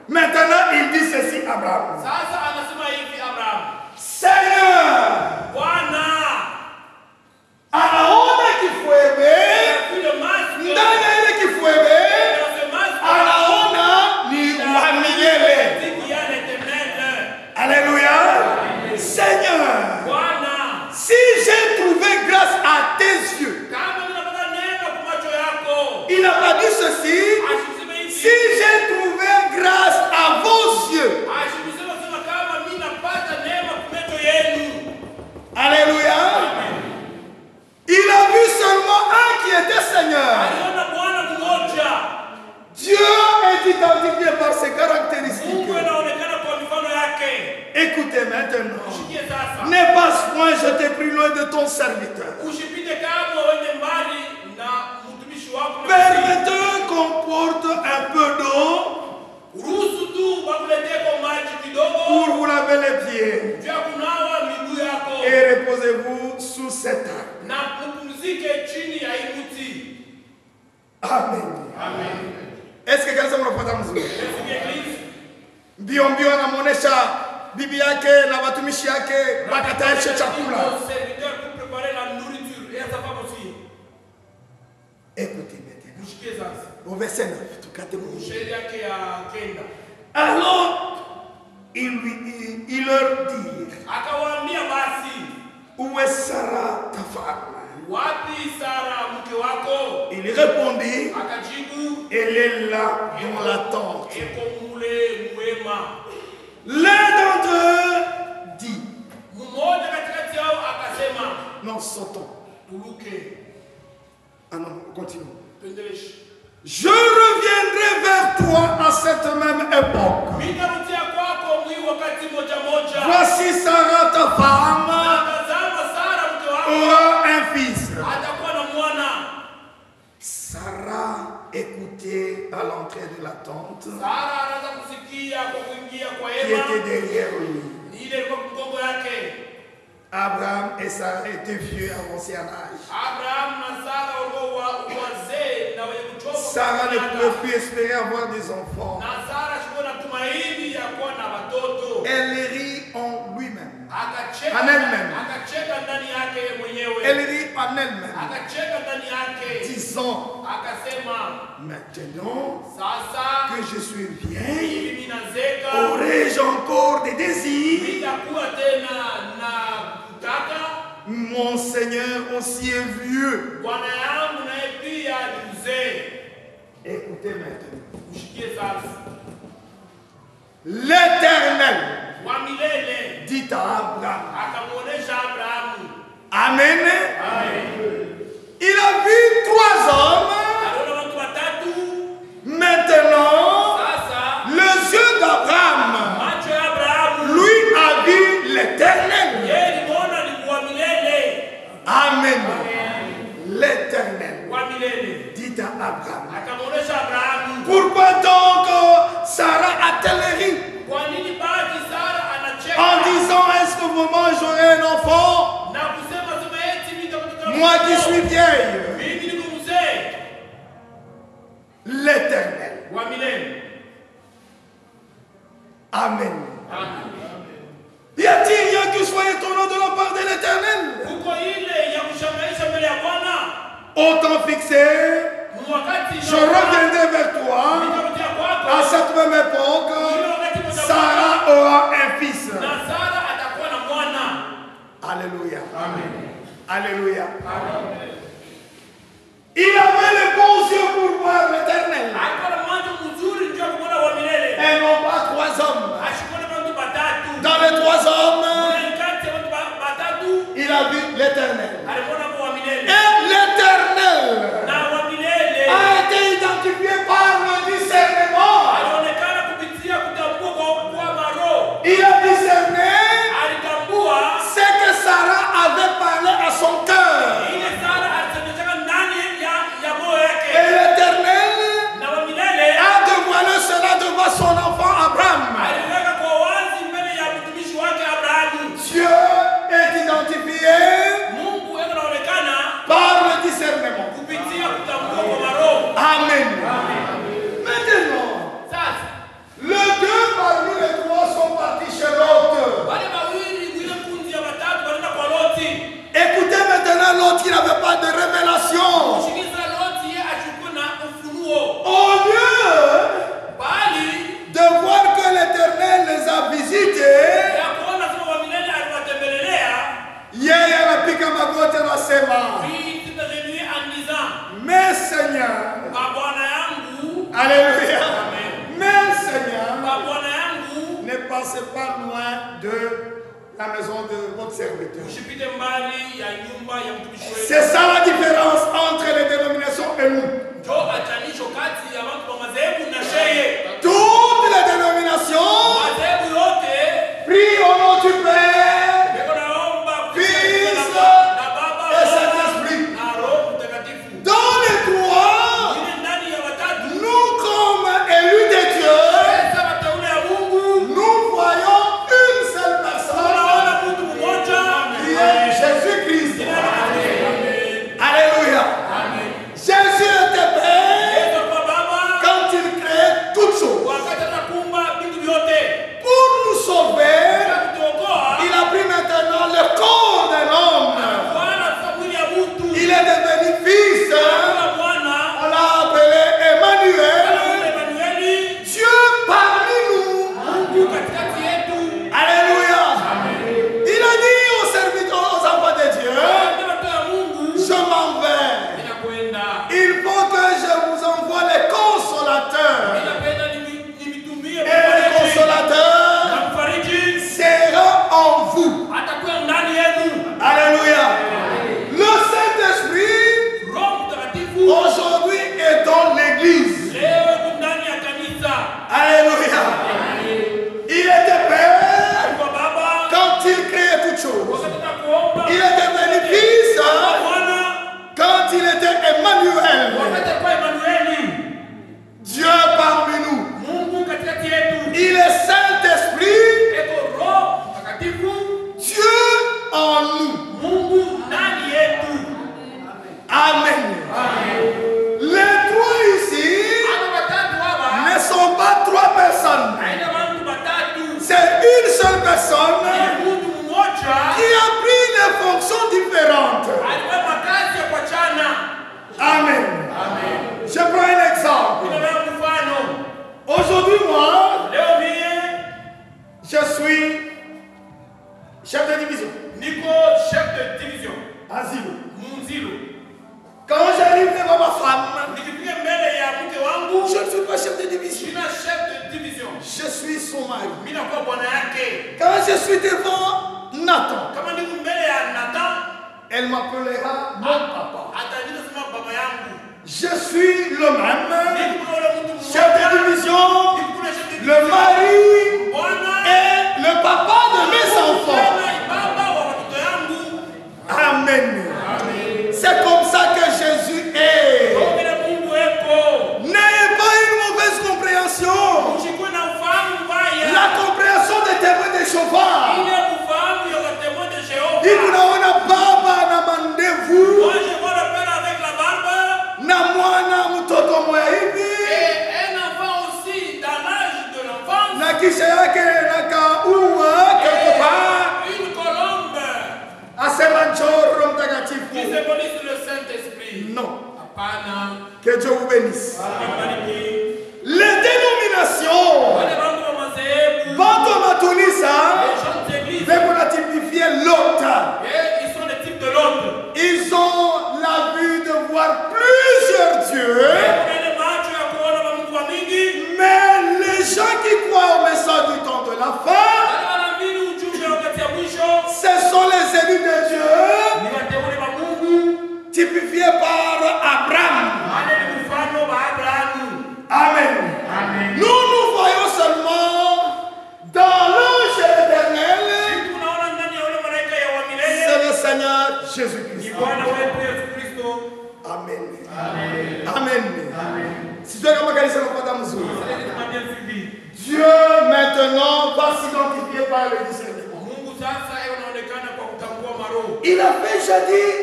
Maintenant, il dit ceci à Abraham. Sasa anasema hivi Abraham. Seigneur, Bwana, anaona kifuebe, vile maski ndani ya ile kifuebe, anaona ni wa milele. Alléluia. Seigneur, Bwana, si j'ai trouvé grâce à tes yeux, kama ninapata neema kwa macho yako. il n'a pas dit ceci, Asiseme hivi. si j'ai trouvé grâce à vos yeux. Asiseme sema kama mimi napata neema kwa macho yenu. Alléluia. Il a vu seulement un qui était Seigneur. Aliona Bwana mmoja. Dieu est identifié par ses caractéristiques. Mungu anaonekana kwa mifano yake. Écoutez maintenant. Shikie sasa. Ne passe point, je t'ai pris loin de ton serviteur. Usipite kama uende mbali na mtumishi wako. Permettez qu'on porte un peu d'eau Ruhusu tu wakuletee kwa maji kidogo. pour vous laver les pieds. Jua kunawa miguu yako. Et reposez-vous sous cet arbre. Na mpumzike chini ya hii mti. Amen. Amen. Est-ce que kanisa mnapata mzuri? Mbio mbio anamuonesha bibi yake na watumishi yake wakatayarisha chakula. Écoutez maintenant. Au verset 9, tukate Mungu. Alors, il leur dit, Akawaambia basi, où est Sarah ta femme? wapi Sara mke wako? Il répondit, Akajibu, elle est là dans la tente. eko mule mwema. L'un d'entre eux dit, Mmoja katikati yao akasema, non, sautons. tuluke, Ah non, continue. tuendeleshe. Je reviendrai vers toi à cette même époque. Nitarudia kwako mwi wakati moja moja. Voici Sarah ta femme Tazama Sara mke wako aura un fils. atakuwa na mwana. Sarah écoutait à l'entrée de la tente Sara anaanza kusikia kwa kuingia kwa qui hema. était derrière lui. Ile ilikuwa mgongo yake. Abraham et Sarah étaient vieux avancés en âge. Abraham na Sara walikuwa wazee na wenye kuchoka. Sarah ne pouvait plus espérer avoir des enfants. Na Sara sikuwa na tumaini ya kuwa na watoto. Elle rit en lui-même. Akacheka En elle-même. Akacheka ndani yake mwenyewe. Elle rit en elle-même. Akacheka ndani yake. Disant, Akasema, maintenant sasa que je suis vieille, mimi nazeka. aurais-je encore des désirs? Nitakuwa tena na kutaka. Mon Seigneur aussi est vieux. Bwana yangu naye pia ni mzee. Écoutez maintenant. Ushikie sasa. L'Éternel Wa milele dit à Abraham. akamuonesha Abrahamu. Amen. Amen. Il a vu 3 hommes. Aliona watu watatu. Maintenant, Sasa les yeux d'Abraham, macho ya Abrahamu lui a vu l'Éternel. yeye alimuona ni wa milele. Amen. L'Éternel Wa milele dit à Abraham. akamuonesha Abrahamu. Pourquoi donc Sarah a-t-elle ri? Kwa nini basi Sara moment j'aurai un enfant, moi qui suis vieille, l'Éternel. Amen. Y a-t-il rien qui soit étonnant de la part de l'Éternel? Au temps fixé, je reviendrai vers toi. À cette même époque, Sarah aura un fils. Alléluia. Amen. Alléluia. Amen. Il avait les bons yeux pour voir l'Éternel. Et non pas 3 hommes. Dans les 3 hommes, il a vu l'Éternel. Et l'Éternel a été identifié par le discernement. Il a discerné ce que Sarah avait parlé à son cœur. Et l'Éternel a dévoilé cela devant son enfant Abraham. Dieu est identifié par le discernement. Amen. Maintenant, les 2 parmi les 3 sont partis chez l'autre. Écoutez maintenant l'autre qui n'avait pas de révélation. Au lieu de voir que l'Éternel les a visités, mais Seigneur, alléluia, mais Seigneur, ne passez pas loin de la maison de votre serviteur. C'est ça la différence entre les dénominations et nous. Toutes les dénominations prient au nom du Père, Fils et Saint-Esprit. Dans les 3, nous comme élus de Dieu, nous voyons une seule personne qui est Jésus-Christ. Alléluia. Jésus était Père quand il créait toutes choses. Pour nous sauver, il a pris maintenant le corps de l'homme. Il est devenu fils. On l'a appelé Emmanuel. Dieu parmi nous. Alléluia. Il a dit aux serviteurs, aux enfants de Dieu, je m'en vais. Il faut que je vous envoie les consolateurs. Et les consolateurs sera en vous. Alléluia. Le Saint-Esprit aujourd'hui est dans l'église. Alléluia. Il était Père quand il créait toutes choses. Il est devenu Fils quand il était Emmanuel. Dieu parmi nous. Il est Saint-Esprit. Dieu en nous. Amen. Les 3 ici ne sont pas 3 personnes. C'est une seule personne qui a pris des fonctions différentes. Amen. Je prends un exemple. Aujourd'hui, moi, je suis chef de division. Asile. Quand j'arrive devant ma femme, je ne suis pas chef de division. Je suis son mari. Quand je suis devant Nathan, elle m'appellera mon papa. Je suis le même chef de division, le mari et le papa de mes enfants. Amen. C'est comme ça que Jésus est. N'ayez pas une mauvaise compréhension. La compréhension des témoins de Jéhovah Non. Que Dieu vous bénisse. Les dénominations. Banto Matunisa. Mais on a typifié l'autre. Ils sont les types de l'autre. Ils ont la vue de voir plusieurs dieux. Mais les gens qui croient au message du temps de la fin, ce sont les élus de Dieu, typifiés par Abraham. Amen. Nous voyons seulement dans l'ange éternel, c'est le Seigneur Jésus-Christ. Amen. Si Dieu maintenant va s'identifier par le discernement. Il a fait jadis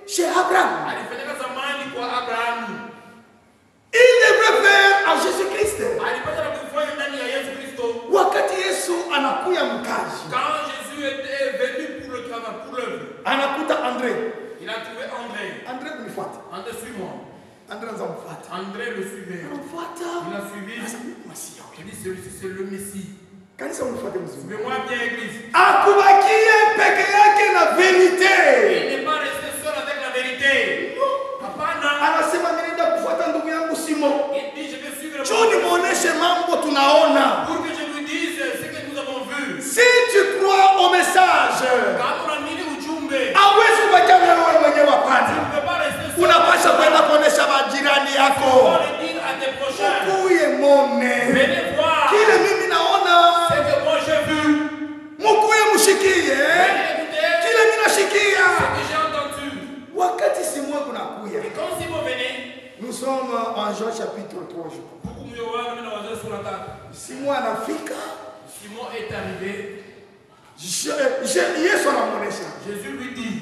chez Abraham. Il devrait faire à Jésus-Christ. Wakati Yesu anakuya mkaji. Quand Jésus était venu pour le travail, pour l'œuvre, anakuta André. Il a trouvé André. André unifuata. André suis-moi. André le suivait. Il a suivi. Il dit celui-ci c'est le Messie. Suivez-moi bien, Église. Akubakie peke yake na vérité. Il n'est pas resté seul avec la vérité. Anasema ninaenda kufuata ndugu yangu Simon. Il dit je vais suivre le Choni muoneshe mambo tunaona. Pour que je vous dise ce que nous avons vu. Si tu crois au message, hawezi kubakia na wewe mwenyewe hapana. Unapaswa kwenda kuonesha majirani yako. Ukuye mone. Kile mimi naona. Mukuye mushikie. Kile mimi nashikia. Wakati Simon kunakuya. Nous sommes en Jean chapitre 3 je crois. Simon anafika. Simon est arrivé. Yesu anamuonesha. Jésus lui dit.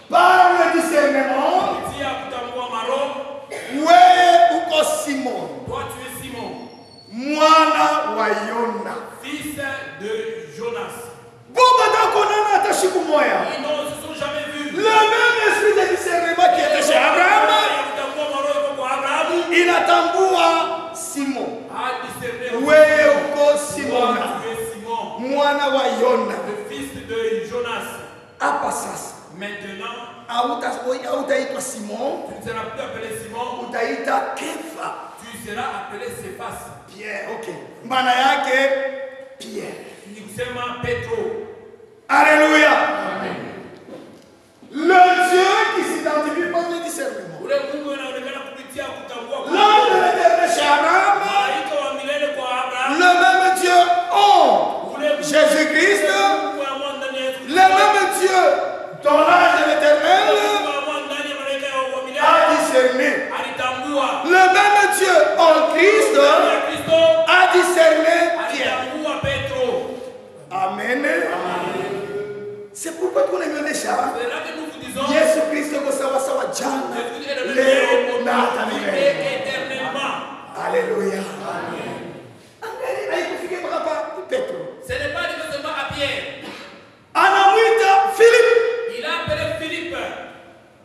Par le discernement. Wewe uko Simon. Toi tu es Simon. Mwana wa Yona. Fils de Jonas. Boba dakonana hata siku moja. Ils ne se sont jamais vus. Le même esprit de discernement qui était chez Abraham. Inatambua Simon. Wewe uko Simon. Mwana wa Yona. Le fils de Jonas. Hapa sasa. Maintenant, hautaitwa Simon. Tu ne seras plus appelé Simon. Utaita Kefa. Tu seras appelé Cephas. Pierre, ok. Maana yake Pierre. Ni kusema Petro. Alléluia. Amen. Le Dieu qui s'identifie par le discernement. L'ange de l'éternel chez Abraham. Le même Dieu en Jésus-Christ. Le même Dieu dans l'ange de l'éternel a discerné. Le même Dieu en Christ a discerné Pierre. Amen. C'est pourquoi tu n'aimes les chats. Jésus Christ est sawa sawa jana. Leo na hata milele. Alléluia. Angalia haikufika mpaka Petro. Ce n'est pas seulement à Pierre. Anamuita Philippe. Il a appelé Philippe.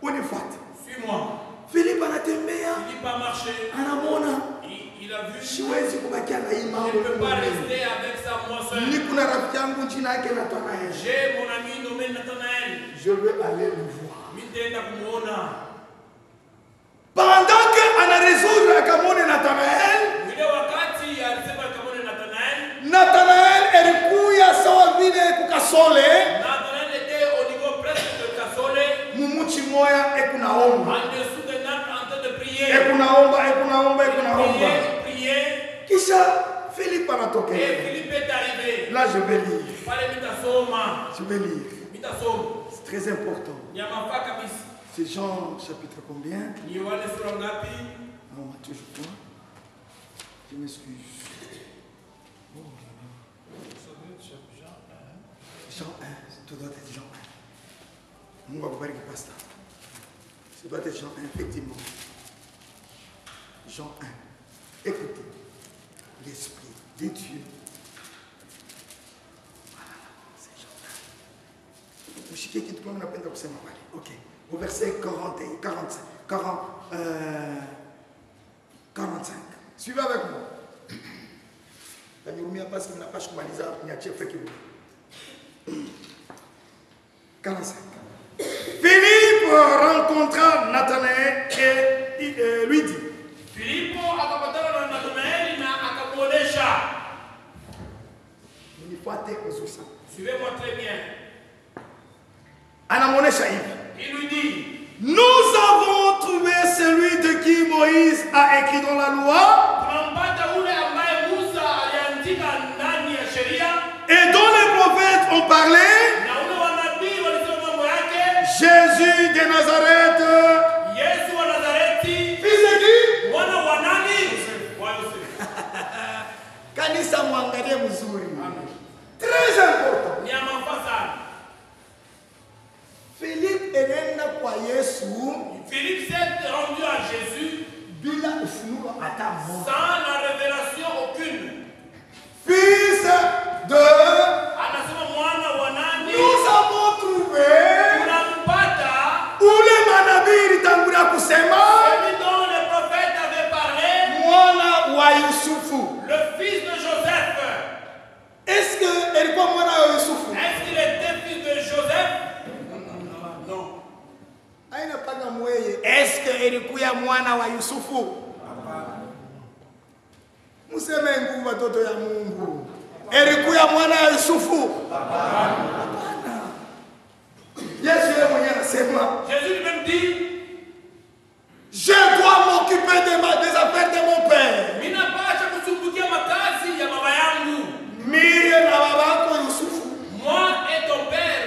Unifuate. Suis-moi. Philippe anatembea. Philippe a marché. Anamwona. Il a vu. Siwezi kubakia na hii mambo. Il ne peut pas rester avec sa moisson. Niko na rafiki yangu jina yake Nathanael. J'ai mon ami nommé Nathanael. Je veux aller le voir. Nitaenda kumuona. Pendant que ana résoudre akamwone Nathanael. Ile wakati alisema akamwone Nathanael. Nathanael alikuya sawa vile kukasole. Nathanael était au niveau presque de Kasole. Mumuchi moya ekunaomba. En dessous de Nath en train de prier. Ekunaomba. Prier. Kisha Philippe anatokea. Et Philippe est arrivé. Là je vais lire. Je vais lire. C'est très important. C'est Jean chapitre combien? Non, Matthieu je crois. Je m'excuse. Oh là là. Jean 1. Ça doit être Jean 1. Mungu akubariki pastor. Ça doit être Jean 1 effectivement. Jean 1. Écoutez. L'Esprit de Dieu. Voilà, c'est Jean 1. Ok. Au verset 45. Suivez avec moi. Parce qu'il n'a pas choisi, il a fait 45. Philippe rencontra Nathanaël et lui dit. Philippe akapatana na Nathanaeli na akamuonesha. Suivez-moi très bien. Il lui dit, nous avons trouvé celui de qui Moïse a écrit dans la loi et dont les prophètes ont parlé, Jésus de Nazareth, fils de qui? Kanisa mwangalie mzuri. Très important. Philippe est kwa Yesu. Philippe s'est rendu à Jésus sans la révélation aucune. Fils de. Nous avons trouvé. Où les manabiri tangulia kusema. Celui dont les prophètes avaient parlé. Mwana wa Yusufu. Le fils de Joseph. Est-ce que alikuwa mwana wa Yusufu? Est-ce qu'il était fils de Joseph? Non. Aina panga mweye. Est-ce que alikuwa mwana wa Yusufu? Museme nguvu watoto ya Mungu. Alikuwa mwana wa Yusufu? Hapana. Yesu yeye mwenyewe anasema. Jésus lui-même dit. Je dois m'occuper des affaires de mon père. Mina pasha kusumbukia makazi ya baba yangu. Mie na baba yako Yusufu. Moi et ton père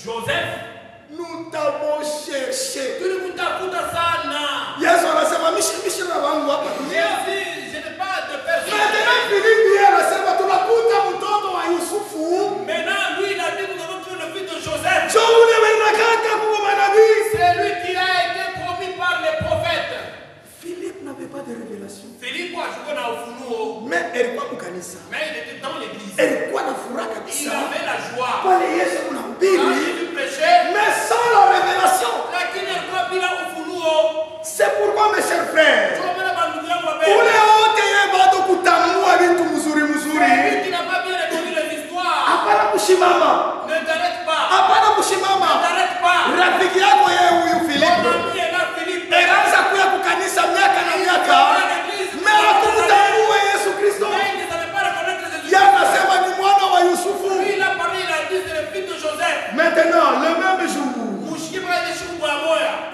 Joseph. Nous t'avons cherché. Tulikutafuta sana. Yesu anasema mishi na wangu hapa. Jésus, je n'ai pas de personne. Maintenant Philippe yeye anasema tunakuta mtoto wa Yusufu. Maintenant lui il a dit nous avons trouvé le fils de Joseph. C'est lui qui a été promis par les prophètes. Philippe n'avait pas de révélation. Philippe a joué dans le funuo. Mais il était dans l'église. Il avait la joie. Quand Jésus prêchait. Mais sans la révélation. C'est pourquoi mes chers frères. Pour les autres, il y a celui qui n'a pas bien répondu les histoires. Ne t'arrête pas. Ne t'arrête pas. Rafiki yako yeye huyu Philippe. Eraanza kuya kukanisa miaka na miaka. Mais hakumtambua Yesu Kristo. Yanasema ni mwana wa Yusufu. Il a parlé, il a dit c'est le fils de Joseph. Maintenant, le même jour.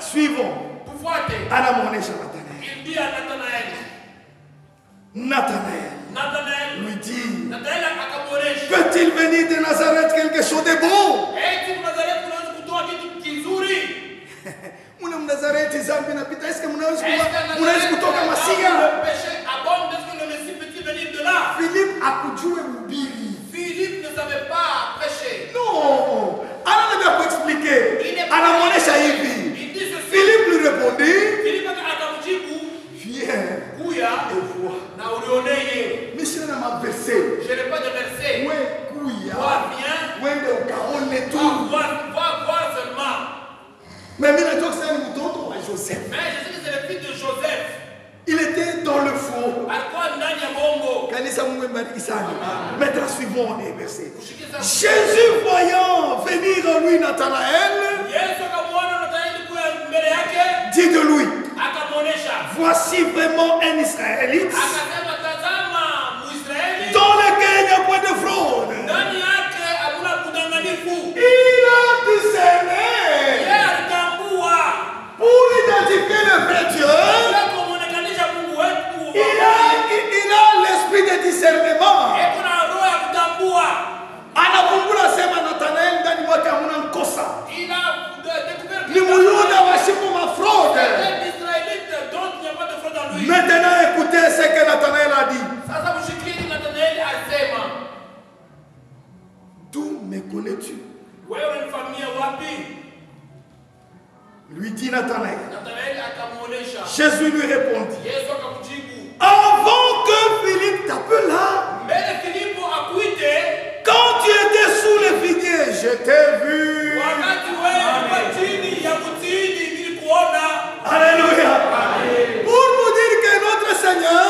Suivons. Anamuonesha Nathanaël. Il dit à Nathanaël Nathanaël lui dit. Nathanaël akamuonesha. Peut-il venir de Nazareth quelque chose de bon? Muna Mnazareti zambi napita, est-ce que mnaweza kutoka Masia? Philippe akujue mhubiri. Philippe ne savait pas prêcher. Non, anataka kuexpliquer. Anamuonesha hivi. Philippe lui répondit. Philippe akamjibu, viens kuya et vois. Na ulioneye. Mimi na maverset. Je n'ai pas de verset. Ouais, kuya. Viens. Wende ukaone tu. Voir seulement. Mais mimi najua que c'est un mtoto wa Joseph. Mais je sais que c'est le fils de Joseph. Il était dans le faux. Alikuwa ndani ya bongo. Kanisa Mungu mbariki sana. Maintenant suivons les versets. Jésus voyant venir en lui Nathanaël. Yesu akamwona Nathanaeli kuja mbele yake. Dit de lui. Akamuonesha. Voici vraiment un Israélite. Akasema tazama Mwisraeli. Dans lequel il n'y a pas de fraude. Ndani yake hakuna kudanganyifu. Il a discerné. Pour identifier le vrai Dieu, il a l'esprit de discernement. Anavumbula sema Nathanael ndani mwake hamuna nkosa. Ni Muyuda washipo mafraude. Maintenant écoutez ce que Nathanael a dit. D'où me connais-tu? Lui dit Nathanaël. Jésus lui répondit. Avant que Philippe t'appela, quand tu étais sous le figuier, je t'ai vu. Alléluia. Pour nous dire que notre Seigneur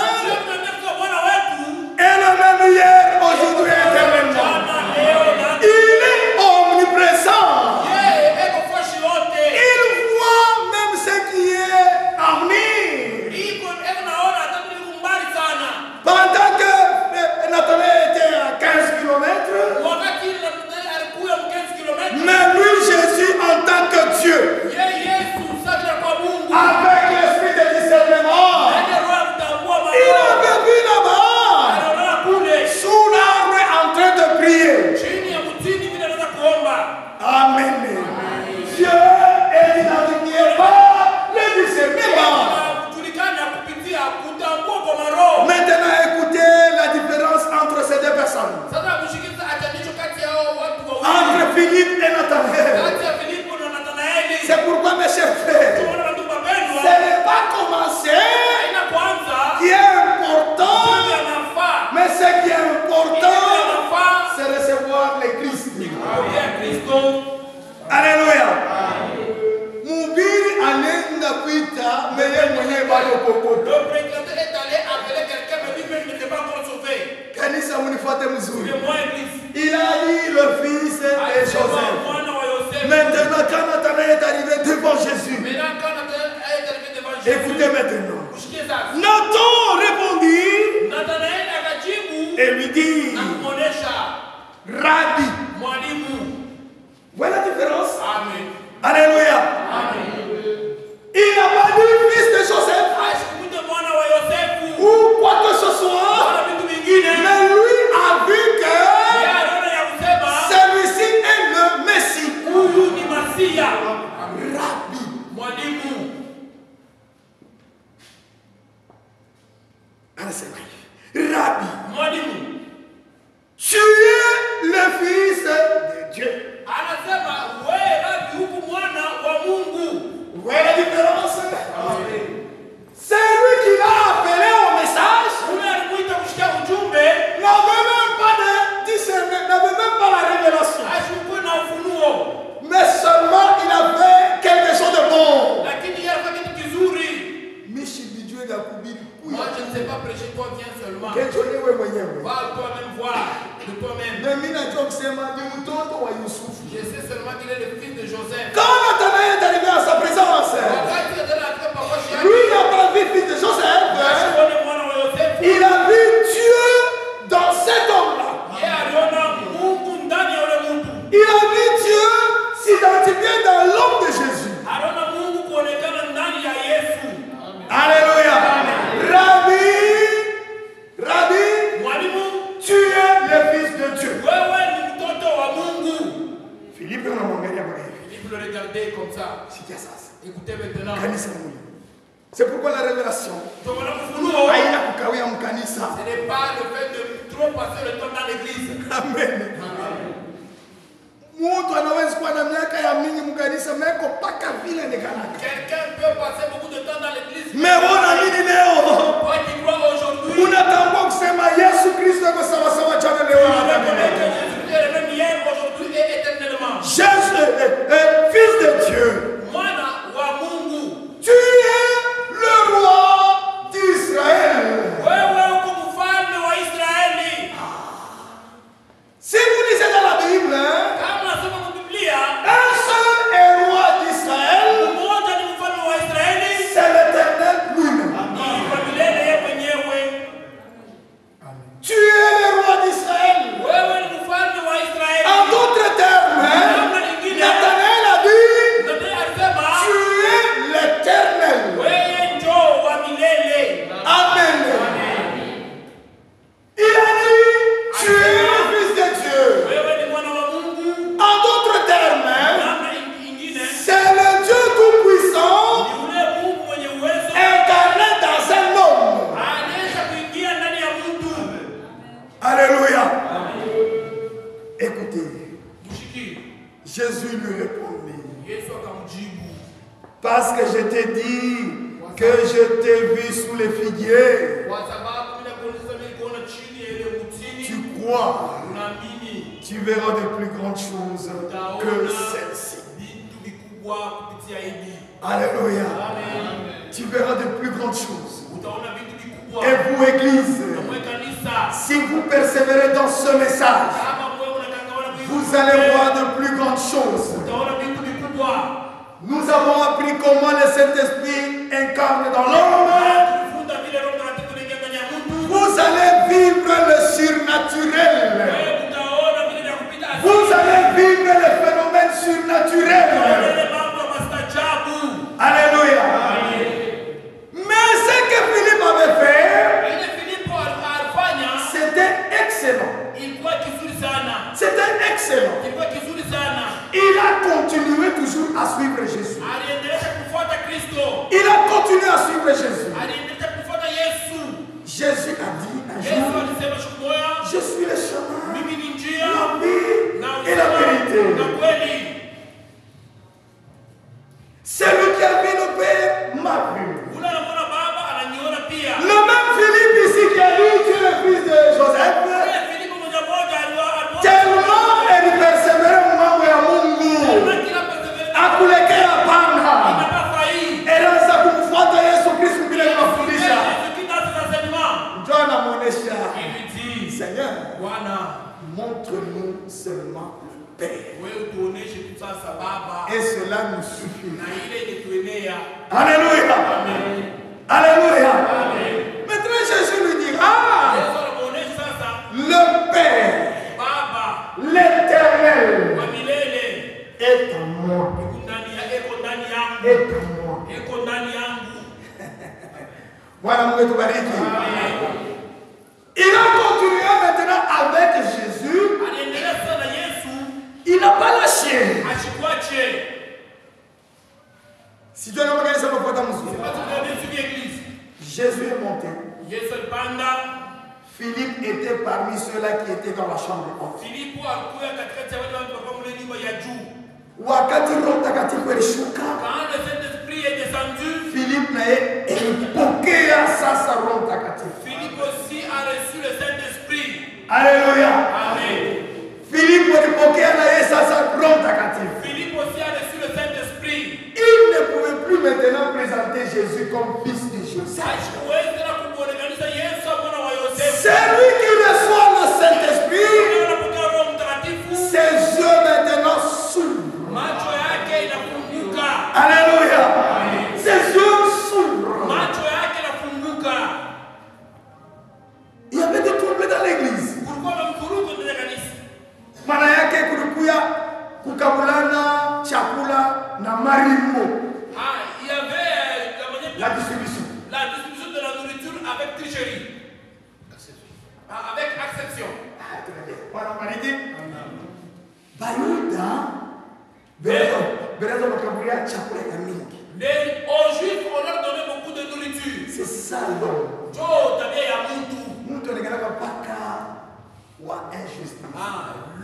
est le même hier, aujourd'hui et éternellement. Il est omniprésent. Il voit même ce qui est avenir. Pendant que Nathanaël était à 15 km, mais lui, Jésus, en tant que Dieu, avec l'esprit de discernement, il avait vu là-bas, sous l'arbre en train de prier. Amen. Dieu n'avait pas le discernement. Maintenant, écoutez la différence entre ces deux personnes. Entre Philippe et Nathanaël. C'est pourquoi, mes chers frères, ce n'est pas commencer qui est important, mais ce qui est important, c'est recevoir le Christ. Alléluia. Mubiri anenda kuita meye mwenye bado kokoto. Le prédicateur est allé appeler quelqu'un, mais lui-même n'était pas encore sauvé. Kanisa munifuate mzuri. Suivez-moi, église. Il a dit le fils de Joseph. Maintenant, quand Nathanaël est arrivé devant Jésus, écoutez maintenant. Nathan répondit et lui dit, Rabbi. Voilà la différence. Amen. Alléluia. Amen. Il n'a pas dit fils de Joseph ou quoi que ce soit, mais lui a vu que celui-ci est le Messie. Rabbi. Rabbi. Tu es le fils de Dieu. Voilà la différence. C'est lui qui l'a appelé au message. N'avait même pas de discernement, n'avait même pas la révélation. Mais seulement il avait quelque chose de bon. Moi je ne sais pas prêcher, toi viens seulement. Va toi-même voir de toi-même. Je sais seulement qu'il est le fils de Joseph. Quand Nathanaël est arrivé à sa présence, lui n'a pas vu fils de Joseph. Il a vu Dieu dans cet homme-là. Il a vu Dieu s'identifier dans l'homme de Jésus. Alléluia. Rabbi, tu es le fils de Dieu. Philippe le regardait comme ça. Écoutez maintenant. C'est pourquoi la révélation, ce n'est pas le fait de trop passer le temps dans l'église. Amen. Quelqu'un peut passer beaucoup de temps dans l'église. Mais on a mis leo. Toi qui crois aujourd'hui. Unatambua kusema Yesu Kristo yuko sawa sawa jana leo na hata milele. Jésus, fils de Dieu. Tu es le roi d'Israël. Si vous lisez dans la Bible, un seul est roi d'Israël, c'est l'Éternel lui-même. Tu es le roi d'Israël. En d'autres termes, Nathanaël a dit, tu es l'Éternel. Amen. Il a dit, tu es le fils de Dieu. En d'autres termes, c'est le Dieu tout-puissant incarné dans un homme. Alléluia. Écoutez, Jésus lui répondit, parce que je t'ai dit que je t'ai vu sous les figuiers. Tu crois. tu verras de plus grandes choses que celles-ci. Alléluia. Tu verras de plus grandes choses. Et vous, Église, si vous persévérez dans ce message, vous allez voir de plus grandes choses. Nous avons appris comment le Saint-Esprit incarne dans l'homme. Vous allez vivre le surnaturel. Vous allez vivre les phénomènes surnaturels. Alléluia. Mais ce que Philippe avait fait, c'était excellent. C'était excellent. Il a continué toujours à suivre Jésus. Il a continué à suivre Jésus. Jésus a dit un jour, je suis le chemin, la vie et la vérité. Celui qui a vu le Père m'a vu. Le même Philippe ici qui a dit tu es le fils de Joseph, tellement il persévérait mambo ya Mungu akulekea pana eraanza kumfuata Yesu Kristo bila kumfundisha. Ndio anamuonesha, Seigneur, montre-nous seulement le Père. Et cela nous suffit. Alléluia. Alléluia. Maintenant Jésus lui dira, le Père, l'Éternel est en moi. Est en moi. Voilà mon tubariki. Il a continué maintenant avec Jésus. Il n'a pas lâché. Si Dieu n'a pas gagné ça, on va Jésus est monté. Philippe était parmi ceux-là qui étaient dans la chambre haute. Wakati Roho Mtakatifu alishuka, Philippe naye alipokea sasa Roho Mtakatifu. Philippe aussi a reçu le Saint-Esprit. Alléluia. Amen. Philippe alipokea naye sasa Roho Mtakatifu. Philippe aussi a reçu le Saint-Esprit. Il ne pouvait plus maintenant présenter Jésus comme fils de Joseph. Celui qui reçoit le Saint-Esprit, ses yeux maintenant s'ouvrent. Alléluia. Ses yeux s'ouvrent. Il y avait des troubles dans l'église. Maana yake kulikuya kukabulana chakula na marimbo. Il y avait la distribution. La distribution de la nourriture avec tricherie. Avec acception. Très bien. Voilà, Maridi. Bayuda. Berezo makaburia chakula ya mingi. Aux Juifs, on leur donnait beaucoup de nourriture. C'est ça l'homme. Jo, tabia ya mtu. Mtu anagaraka paka wa injustice.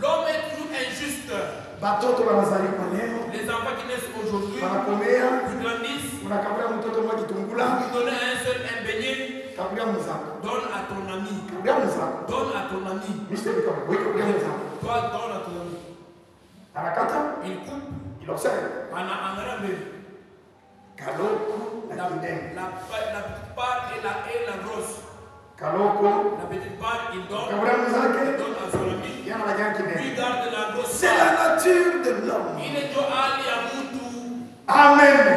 L'homme est toujours injuste. Batoto wanazaliwa leo. Les enfants qui naissent aujourd'hui. Wanakomea. Ils grandissent. Unakabula mtoto mmoja kitungula. Vous donnez un seul un beignet. Kabulia mzako. Donne à ton ami. Kabulia mzako. Donne à ton ami. Mister Bikoma, oui, kabulia mzako. Toi, donne à ton ami. Anakata. Il coupe. Il observe. Anarambe. Kaloko. La petite part et la grosse. Kaloko. La petite part, il donne. Kabulia mzake. Il donne à son ami. Yana la yanki ne. Lui garde la grosse. C'est la nature de l'homme. Il est jo ali ya mtu. Amen.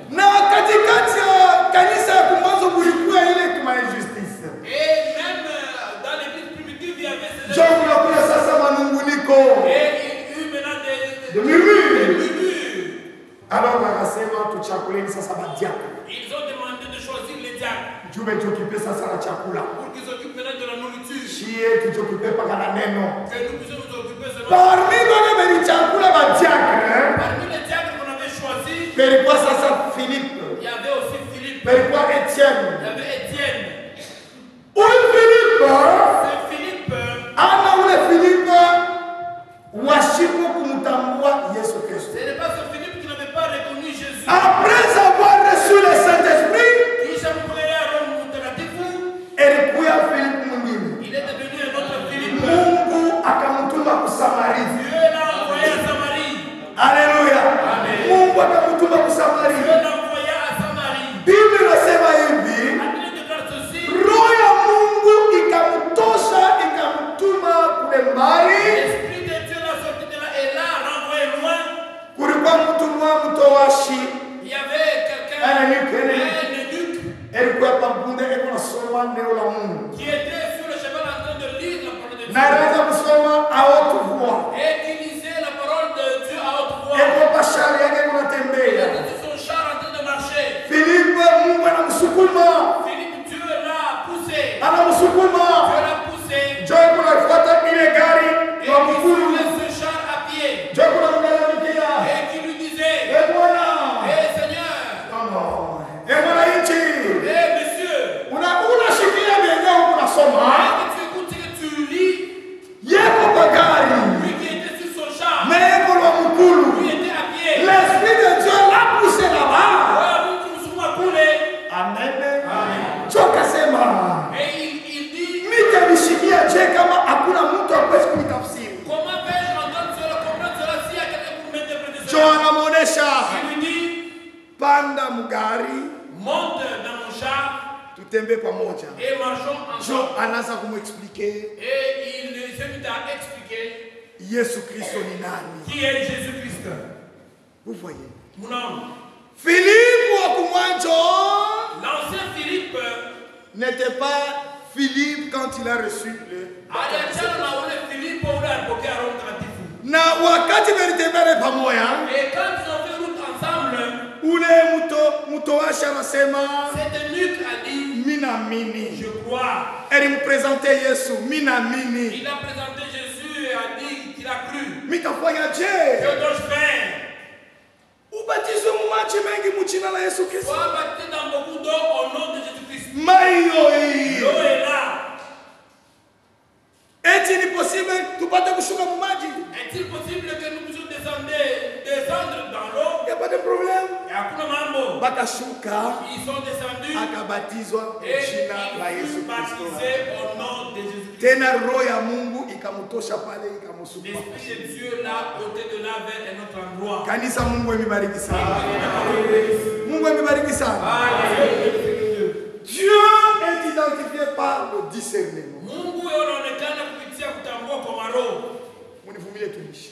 Na katikati ya kanisa ya kumwanzo kulikuwa ile kama injustice. Et même dans l'église primitive, il y avait ces John unakuya sasa manunguniko. Et il y a eu maintenant des murmures. Alors wakasema tuchakuleni sasa badiaka. Ils ont demandé de choisir les diacres. Jube tukipe sasa la chakula. Pour qu'ils s'occupent maintenant de la nourriture. Chie tukipe paka na neno. Que nous puissions nous occuper seulement. Parmi wale bali chakula badiaka. Parmi les diacres qu'on avait choisis. Perikwa sasa Philippe. Il y avait aussi Philippe. Perikwa Étienne. Il y avait Étienne. Oui, Philippe. C'est Philippe. Ana ule Philippe washipo kumtambua Yesu Kristo. Ce n'est pas ce Philippe qui n'avait pas reconnu Jésus. Après avoir reçu le Saint-Esprit, il est devenu un autre Philippe. Mungu akamtuma Elikuwa pambunda eko nasoma neno la Mungu. Qui était sur le cheval en train de lire la parole de Dieu. Na alianza kusoma à haute voix. Et qui lisait la parole de Dieu à haute voix. Eko pashari yake Il kunatembea. était sur son char en train de marcher. Philippe Mungu anamsukuma. Philippe, Dieu l'a poussé. Anamsukuma. Dieu l'a poussé. Joy kunafuata ile gari Et ya qui mkulu. suivait ce char à pied. Joy kunamlalamikia. Et qui lui disait, Bwana. Seigneur, Mwananchi. monsieur, Unashikia vyenyewe unasoma. est-ce que tu écoutes ce que tu lis? Yeko bagari. Lui qui était sur son char, Mais yeko lo mkulu. lui était à pied. L'esprit de Dieu l'a poussé là-bas. Amen. Choka sema. Et il dit, Mitanishikia je kama hakuna mtu hawezi kunitafsiri. comment vais-je entendre cela, comprendre cela s'il y a quelqu'un pour m'interpréter cela? John anamuonesha. Il lui dit, Panda mugari. monte dans mon char Tutembe pamoja. et marchons John ensemble. anaanza kumexpliquer Et il s'est mis à expliquer Yesu Kristo ni nani. qui est Jésus-Christ. Vous voyez. Mon homme, Philippe wa kumwanzo l'ancien Philippe, n'était pas Philippe quand il a reçu le aliachana na ule Philippe ule alipokea Roho Mtakatifu. na wakati walitembea pamoja Et quand ils ont fait route ensemble, ule mtoashi anasema cet eunuque a dit, minamini. je crois. Alimpresente Yesu minamini. Il a présenté Jésus et a dit qu'il a cru. Mitafanyaje? Que dois-je faire? Ubatizwe mu maji mengi mu jina la Yesu Kristo. Sois baptisé dans beaucoup d'eau au nom de Jésus-Christ. Mayo L'eau est là. eti ni possible tupate kushuka mu maji? Est-il possible que nous puissions descendre dans l'eau? Il n'y a pas de problème. Et hakuna mambo. Bakashuka Ils sont descendus akabatizwa mu et jina la ils Yesu furent Kristo. baptisés au nom de Jésus-Christ. Tena roho ya Mungu ikamtosha pale ikamusukuma. L'Esprit de Dieu l'a ôté de là vers un autre endroit. Kanisa, Mungu amibariki sana. Mungu amibariki sana. Dieu est identifié par le discernement. Mungu anaonekana kupitia kutambua kwa maroho. Munivumilie tuishi.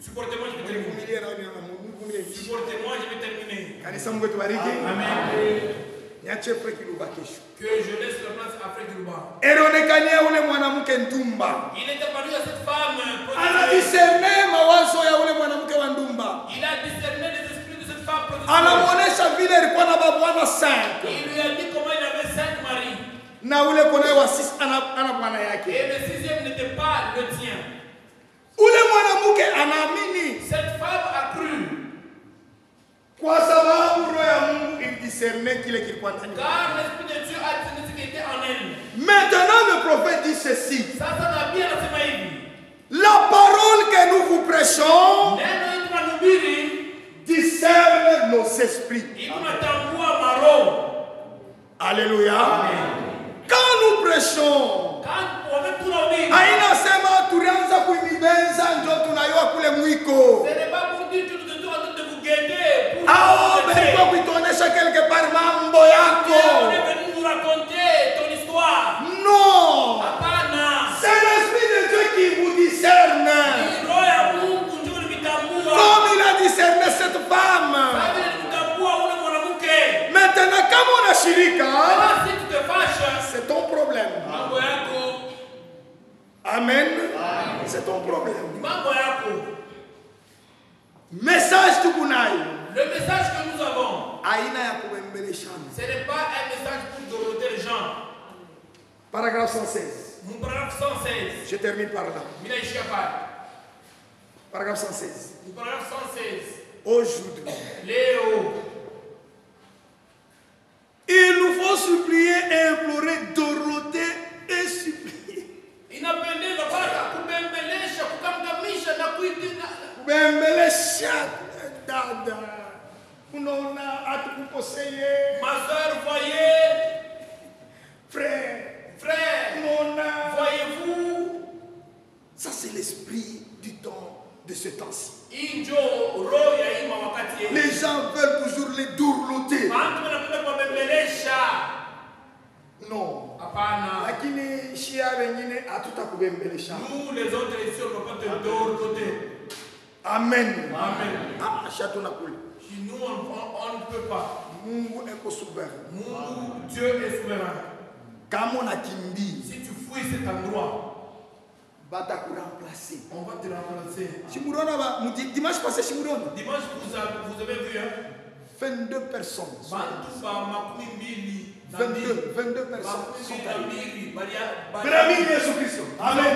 Supportez-moi, je vais terminer. Munivumilie na munivumilie. Supportez-moi, je vais terminer. Kanisa, Mungu tubariki. Amen. Niache freki luba kesho. Que je laisse la place à Frère Kiluba. Elionekania ule mwanamke Ndumba. Il est apparu à cette femme. Anadiscerne mawazo ya ule mwanamke wa Ndumba. Il a discerné les esprits de cette femme. Anamuonesha vile alikuwa na babwana 5. Il lui a dit comment il avait 5 maris. Na ule konaye wa 6 ana bwana yake. Et le 6e n'était pas le tien. Ule mwanamke anaamini. Cette femme a cru. Kwa sababu roho ya Mungu ilidiscerne kile kilikuwa ndani. Car l'Esprit de Dieu a discerné ce qui était en elle. Maintenant le prophète dit ceci. Sasa nabii anasema hivi. La parole que nous vous prêchons Neno hili tunahubiri discerne nos esprits. inatambua maroho. Alléluia. Quand nous prêchons, Quand tunahubiri, haina sema tulianza kuimibenza ndio tunayua kule mwiko. ce n'est pas pour dire que nous sommes en train de vous guetter. Au belikuwa kuituonesha quelque part mambo yako. On est venu nous raconter ton histoire. Non. Hapana. C'est l'Esprit de Dieu qui vous discerne. Roho ya Mungu ndio inatambua. Comme il a discerné cette femme. Baba inatambua ule mwanamke. Maintenant kama unashirika, Si tu te fâches, c'est ton problème. mambo yako. Amen. C'est ton problème. Mambo yako. Message tukunayo. Le message que nous avons, Aina ya kubembeleshana. ce n'est pas un message pour doroter les gens. Paragraphe 116. Mon paragraphe 116. Je termine par là. Minaishia pale. Paragraphe 116. Mon paragraphe 116. Aujourd'hui, Léo. il nous faut supplier et implorer Dorothée et supplier. Inapendeza paka kubembelesha, kukamkamisha na kuitina. Kubembelesha dada. Unaona atukukoseye. Ma soeur, voyez. Frère. Frère, Unaona. voyez-vous. Ça c'est l'esprit du temps de ce temps-ci. Injo roho ya hii wakati yeye. Les gens veulent toujours les Dorothée. Watu wanapenda kubembelesha. Non. Hapana. Lakini shia wengine hatutakubembelesha. Nous les autres ici on ne peut pas te doroter. Amen. Amen. Ah, château na kule. Chez nous on ne peut pas. Dieu est souverain. Si tu fouilles cet endroit, on va te remplacer. Dimanche passé, Dimanche, vous avez vu, hein? 22 personnes. 22 personnes sont allées. Amen.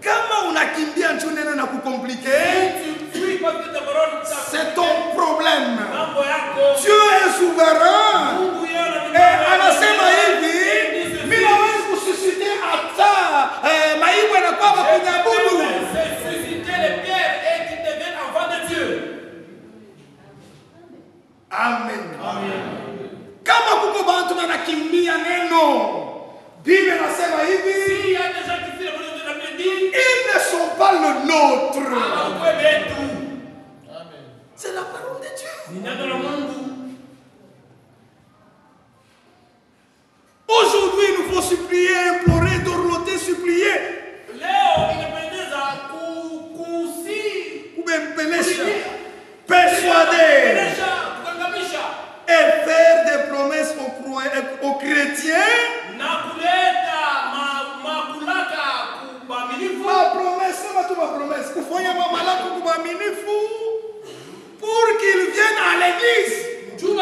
Comment on a kimbia nchunene na kukomplike? C'est ton problème. Dieu est souverain. Et anasema hivi, mimi naweza kususciter hata maibwe na kwa kunyabudu. C'est susciter les pierres et qu'ils deviennent enfants de Dieu. Amen. Kama kuko bantu wanakimbia neno, Bible inasema hivi, s'il y a des gens qui font le de la Bible, ils ne sont pas le nôtre. Amen. C'est la parole de Dieu. Aujourd'hui, il nous faut supplier, implorer, dorloter, supplier. Persuader et faire des promesses aux chrétiens. Ma promesse, pour qu'ils viennent à l'église. Dieu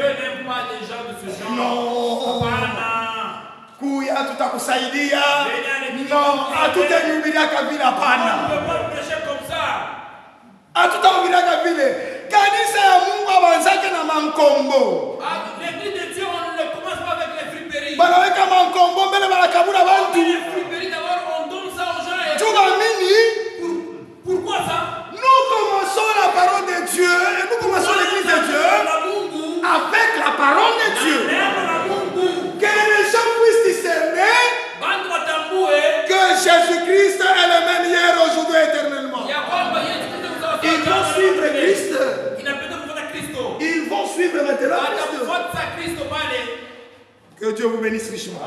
n'aime pas les gens de ce genre. Non. Kuya tutakusaidia. Non, hatutanyumbiriaka vile hapana. On ne peut pas prêcher comme ça. Hatutahubiriaka vile. Kanisa ya Mungu abanzake na mankombo. L'église de Dieu, on ne commence pas avec les friperies. Banaweka mankombo mbele banakabura bantu. Les friperies d'abord, on donne ça aux gens. Tuga nini? Pourquoi ça? Nous commençons la parole de Dieu et nous commençons l'église de Dieu avec la parole de Dieu. Que les gens puissent discerner que Jésus-Christ est le même hier, aujourd'hui et éternellement. Ils vont suivre Christ. Ils vont suivre maintenant Christ. Que Dieu vous bénisse richement.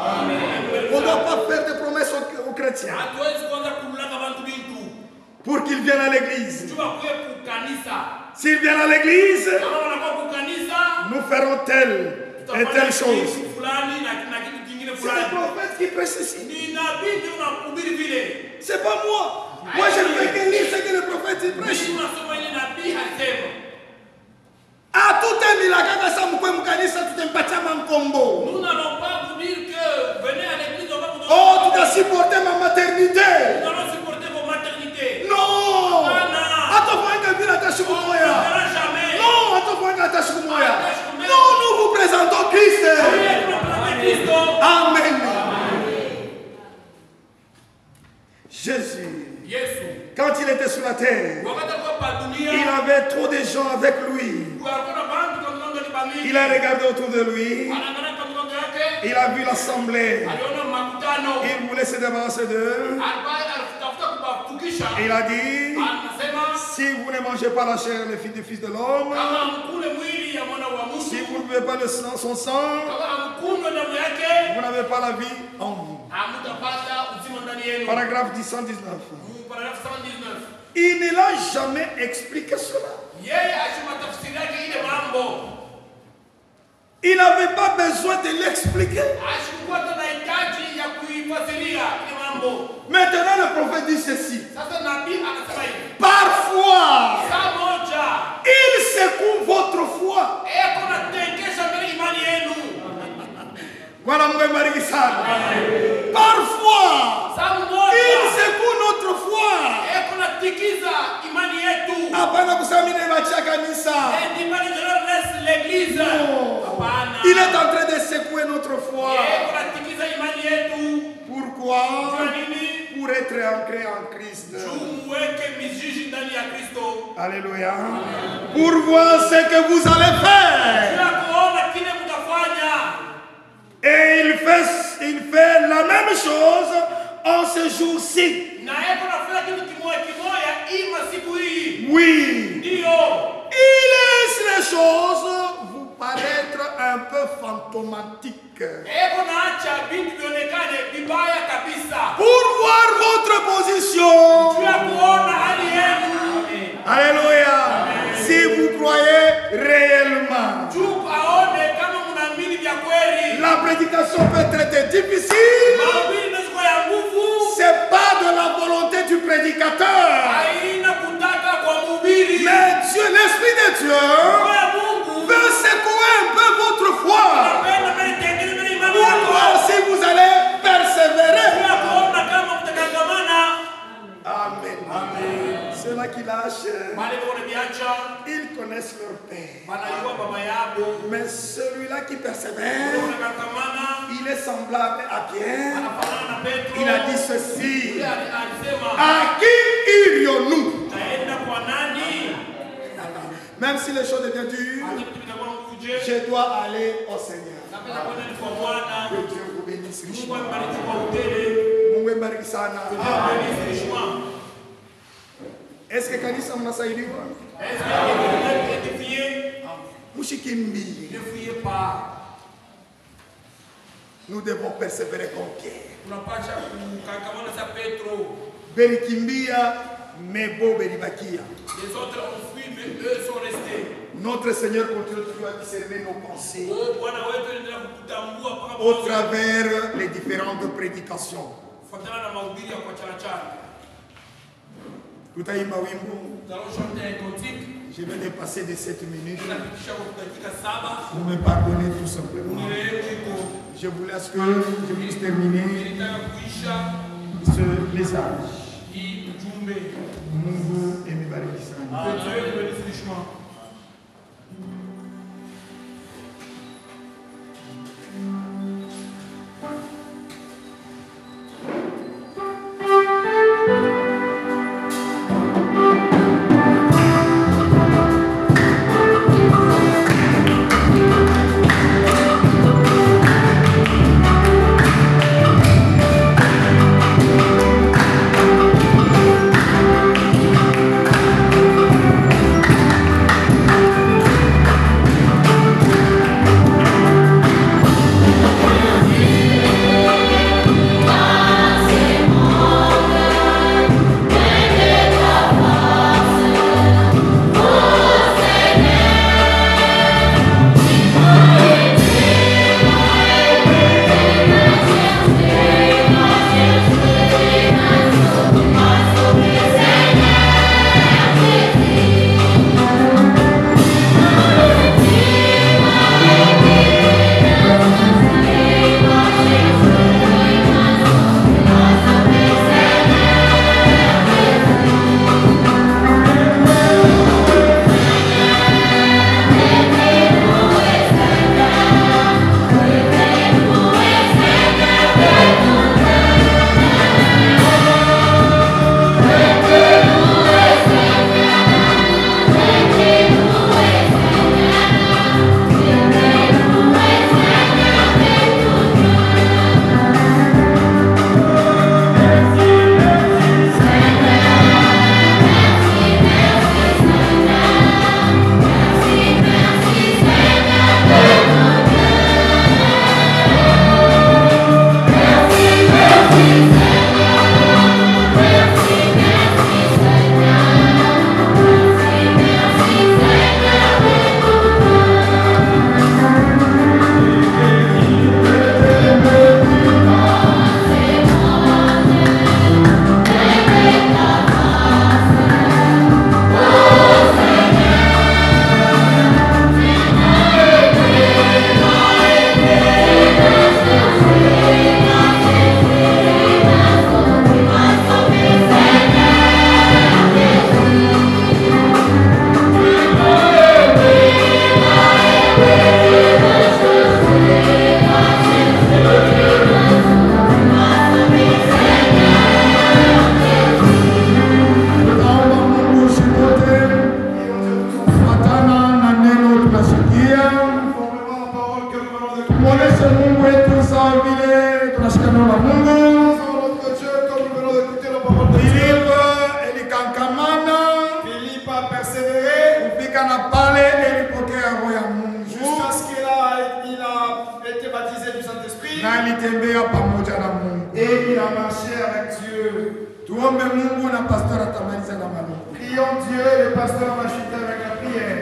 On ne doit pas faire de promesses aux chrétiens pour qu'ils viennent à l'église. S'ils viennent à l'église, nous ferons telle et telle chose. C'est le prophète qui prêche ceci. C'est pas moi. Moi, je ne fais que lire ce que le prophète prêche. Ah, tout est mis là, quand ça me fait tout est pas combo. Nous n'allons pas vous dire que venez à l'église, on va vous donner. Oh, tu dois supporter ma maternité. Nous allons supporter vos maternités. Non. Attends, jamais. Non, non, nous vous présentons Christ. Amen. Jésus, quand il était sur la terre, il avait trop de gens avec lui. Il a regardé autour de lui. Il a vu l'assemblée. Il voulait se débarrasser d'eux. Il a dit, si vous ne mangez pas la chair du Fils de l'homme, si vous ne buvez pas son sang, vous n'avez pas la vie en vous. Paragraphe 119. Il ne l'a jamais expliqué cela. Il n'avait pas besoin de l'expliquer. Maintenant, le prophète dit ceci. Parfois, il secoue votre foi. Parfois, il secoue notre foi. Il est en train de secouer notre foi. Pourquoi? Pour être ancré en Christ. Alléluia. Pour voir ce que vous allez faire. Et il fait la même chose en ce jour-ci. Oui. Il laisse les choses vous paraître un peu fantomatiques. Pour voir votre position prédication peut être difficile. C'est pas de la volonté du prédicateur. Mais Dieu, l'Esprit de Dieu, veut secouer un peu votre foi. Pour voir si vous allez persévérer. Amen. Ceux-là qui lâchent, ils connaissent leur Père. Mais celui-là qui persévère, il est semblable à Pierre. Il a dit ceci: à qui irions-nous? Même si les choses deviennent dures, je dois aller au Seigneur. Que Dieu vous bénisse richement. Est-ce que kanisa mnasaidiwa? Mshikimbie. Nous devons persévérer comme Pierre. Belikimbia mebo belibakia. Les autres ont fui, mais eux sont restés. Notre Seigneur continue toujours à discerner nos pensées au travers les différentes prédications. Tout à wimbo. Je vais dépasser de 7 minutes. Vous me pardonnez tout simplement. Je vous laisse que je puisse terminer ce message. Mungu emibariki sana. Et il a marché avec Dieu. Prions Dieu et le pasteur va chuter avec la prière.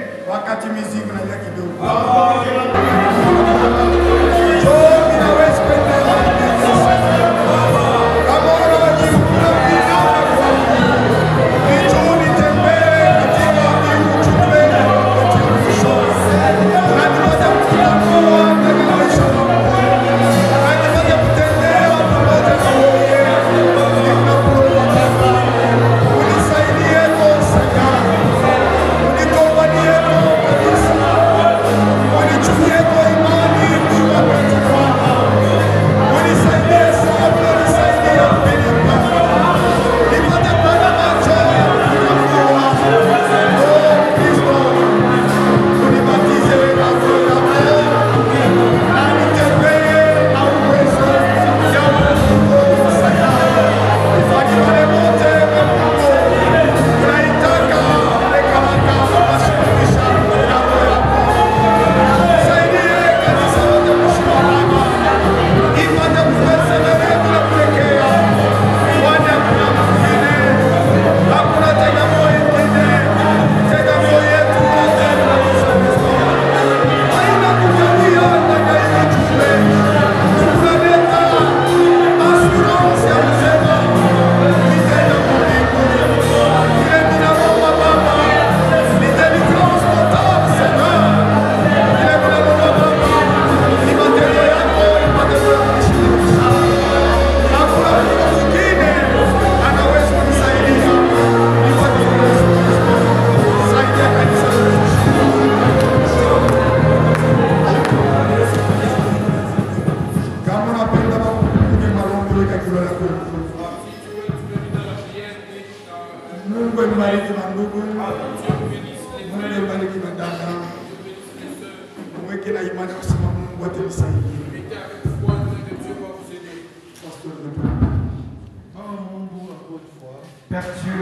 Père Dieu,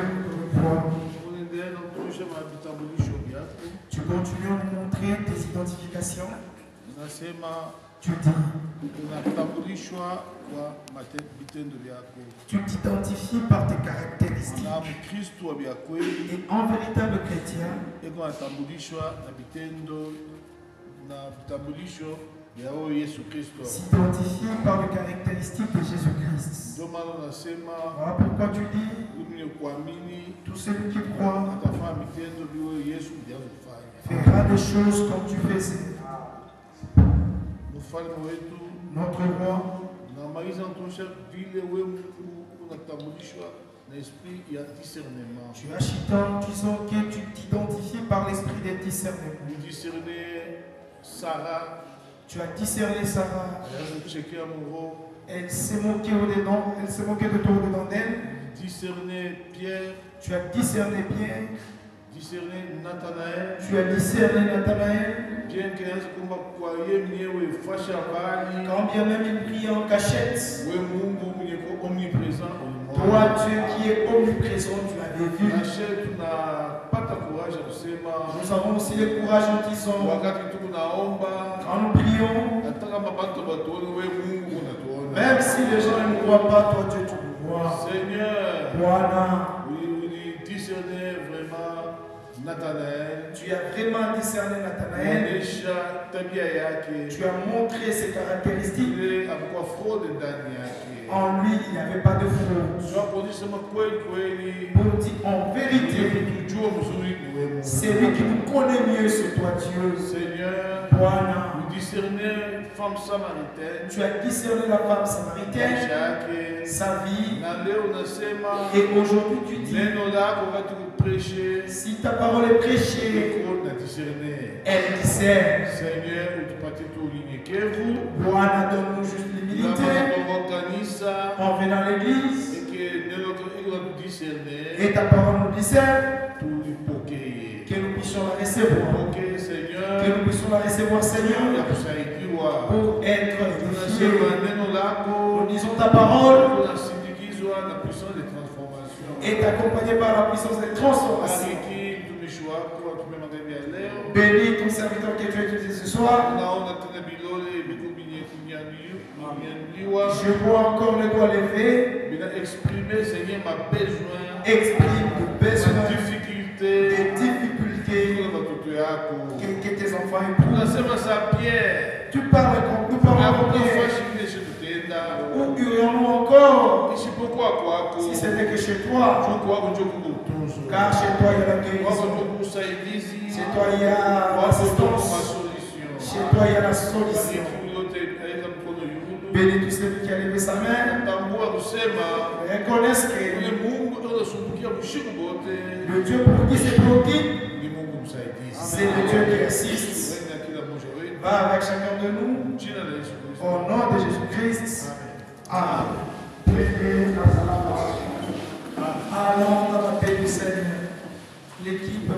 tu continues à nous montrer tes identifications. Tu dis, tu t'identifies par tes caractéristiques. Et en véritable chrétien, s'identifie par les caractéristiques de Jésus-Christ. Voilà pourquoi tu dis, tout celui qui croit fera des choses comme tu faisais. Notre roi, tu as chitant, disons que tu t'identifies par l'esprit de discernement. Tu as discerné Sarah. Elle s'est moquée au-dedans, elle s'est moquée de toi au-dedans d'elle. Tu as discerné Pierre. Tu as discerné Nathanaël. Quand bien même il prie en cachette. Toi, Dieu qui es omniprésent, tu l'avais vu. Nous avons aussi le courage en disant, quand nous prions, même si les gens ne nous voient pas, toi Dieu tu nous vois. Seigneur, Voilà. oui, discerner vraiment Nathanaël. Tu as vraiment discerné Nathanaël. Tu as montré ses caractéristiques. En lui, il n'y avait pas de fraude. Pour dire en vérité, c'est lui qui nous connaît mieux, c'est toi Dieu. Seigneur, voilà. Femme samaritaine. Tu as discerné la femme samaritaine, sa vie. Et aujourd'hui tu dis, si ta parole est prêchée, elle discerne. Seigneur, voilà, donne-nous juste l'humilité en venant à l'église. Et ta parole nous discerne. Que nous puissions la recevoir. Que nous puissions la recevoir, Seigneur. Pour être édifiés. Nous disons ta parole. Et accompagné par la puissance des transformations. Bénis ton serviteur que tu as utilisé ce soir. Je vois encore les doigts levés. Exprimer, Seigneur, ma besoin. Exprime tes besoins. Des difficultés. Que tes enfants éprouvent. Tu parles comme nous parlons de Pierre. Où irions-nous encore si ce n'est que chez toi? Car chez toi il y a la guérison. Chez toi il y a l'assistance. Chez toi il y a la solution. Bénis tous ceux qui a levé sa main. Reconnaissent que le Dieu pour qui c'est préoccupe, c'est le Dieu qui assiste. Va avec chacun de nous. Au nom de Jésus-Christ. Amen. Allons dans la paix du Seigneur. L'équipe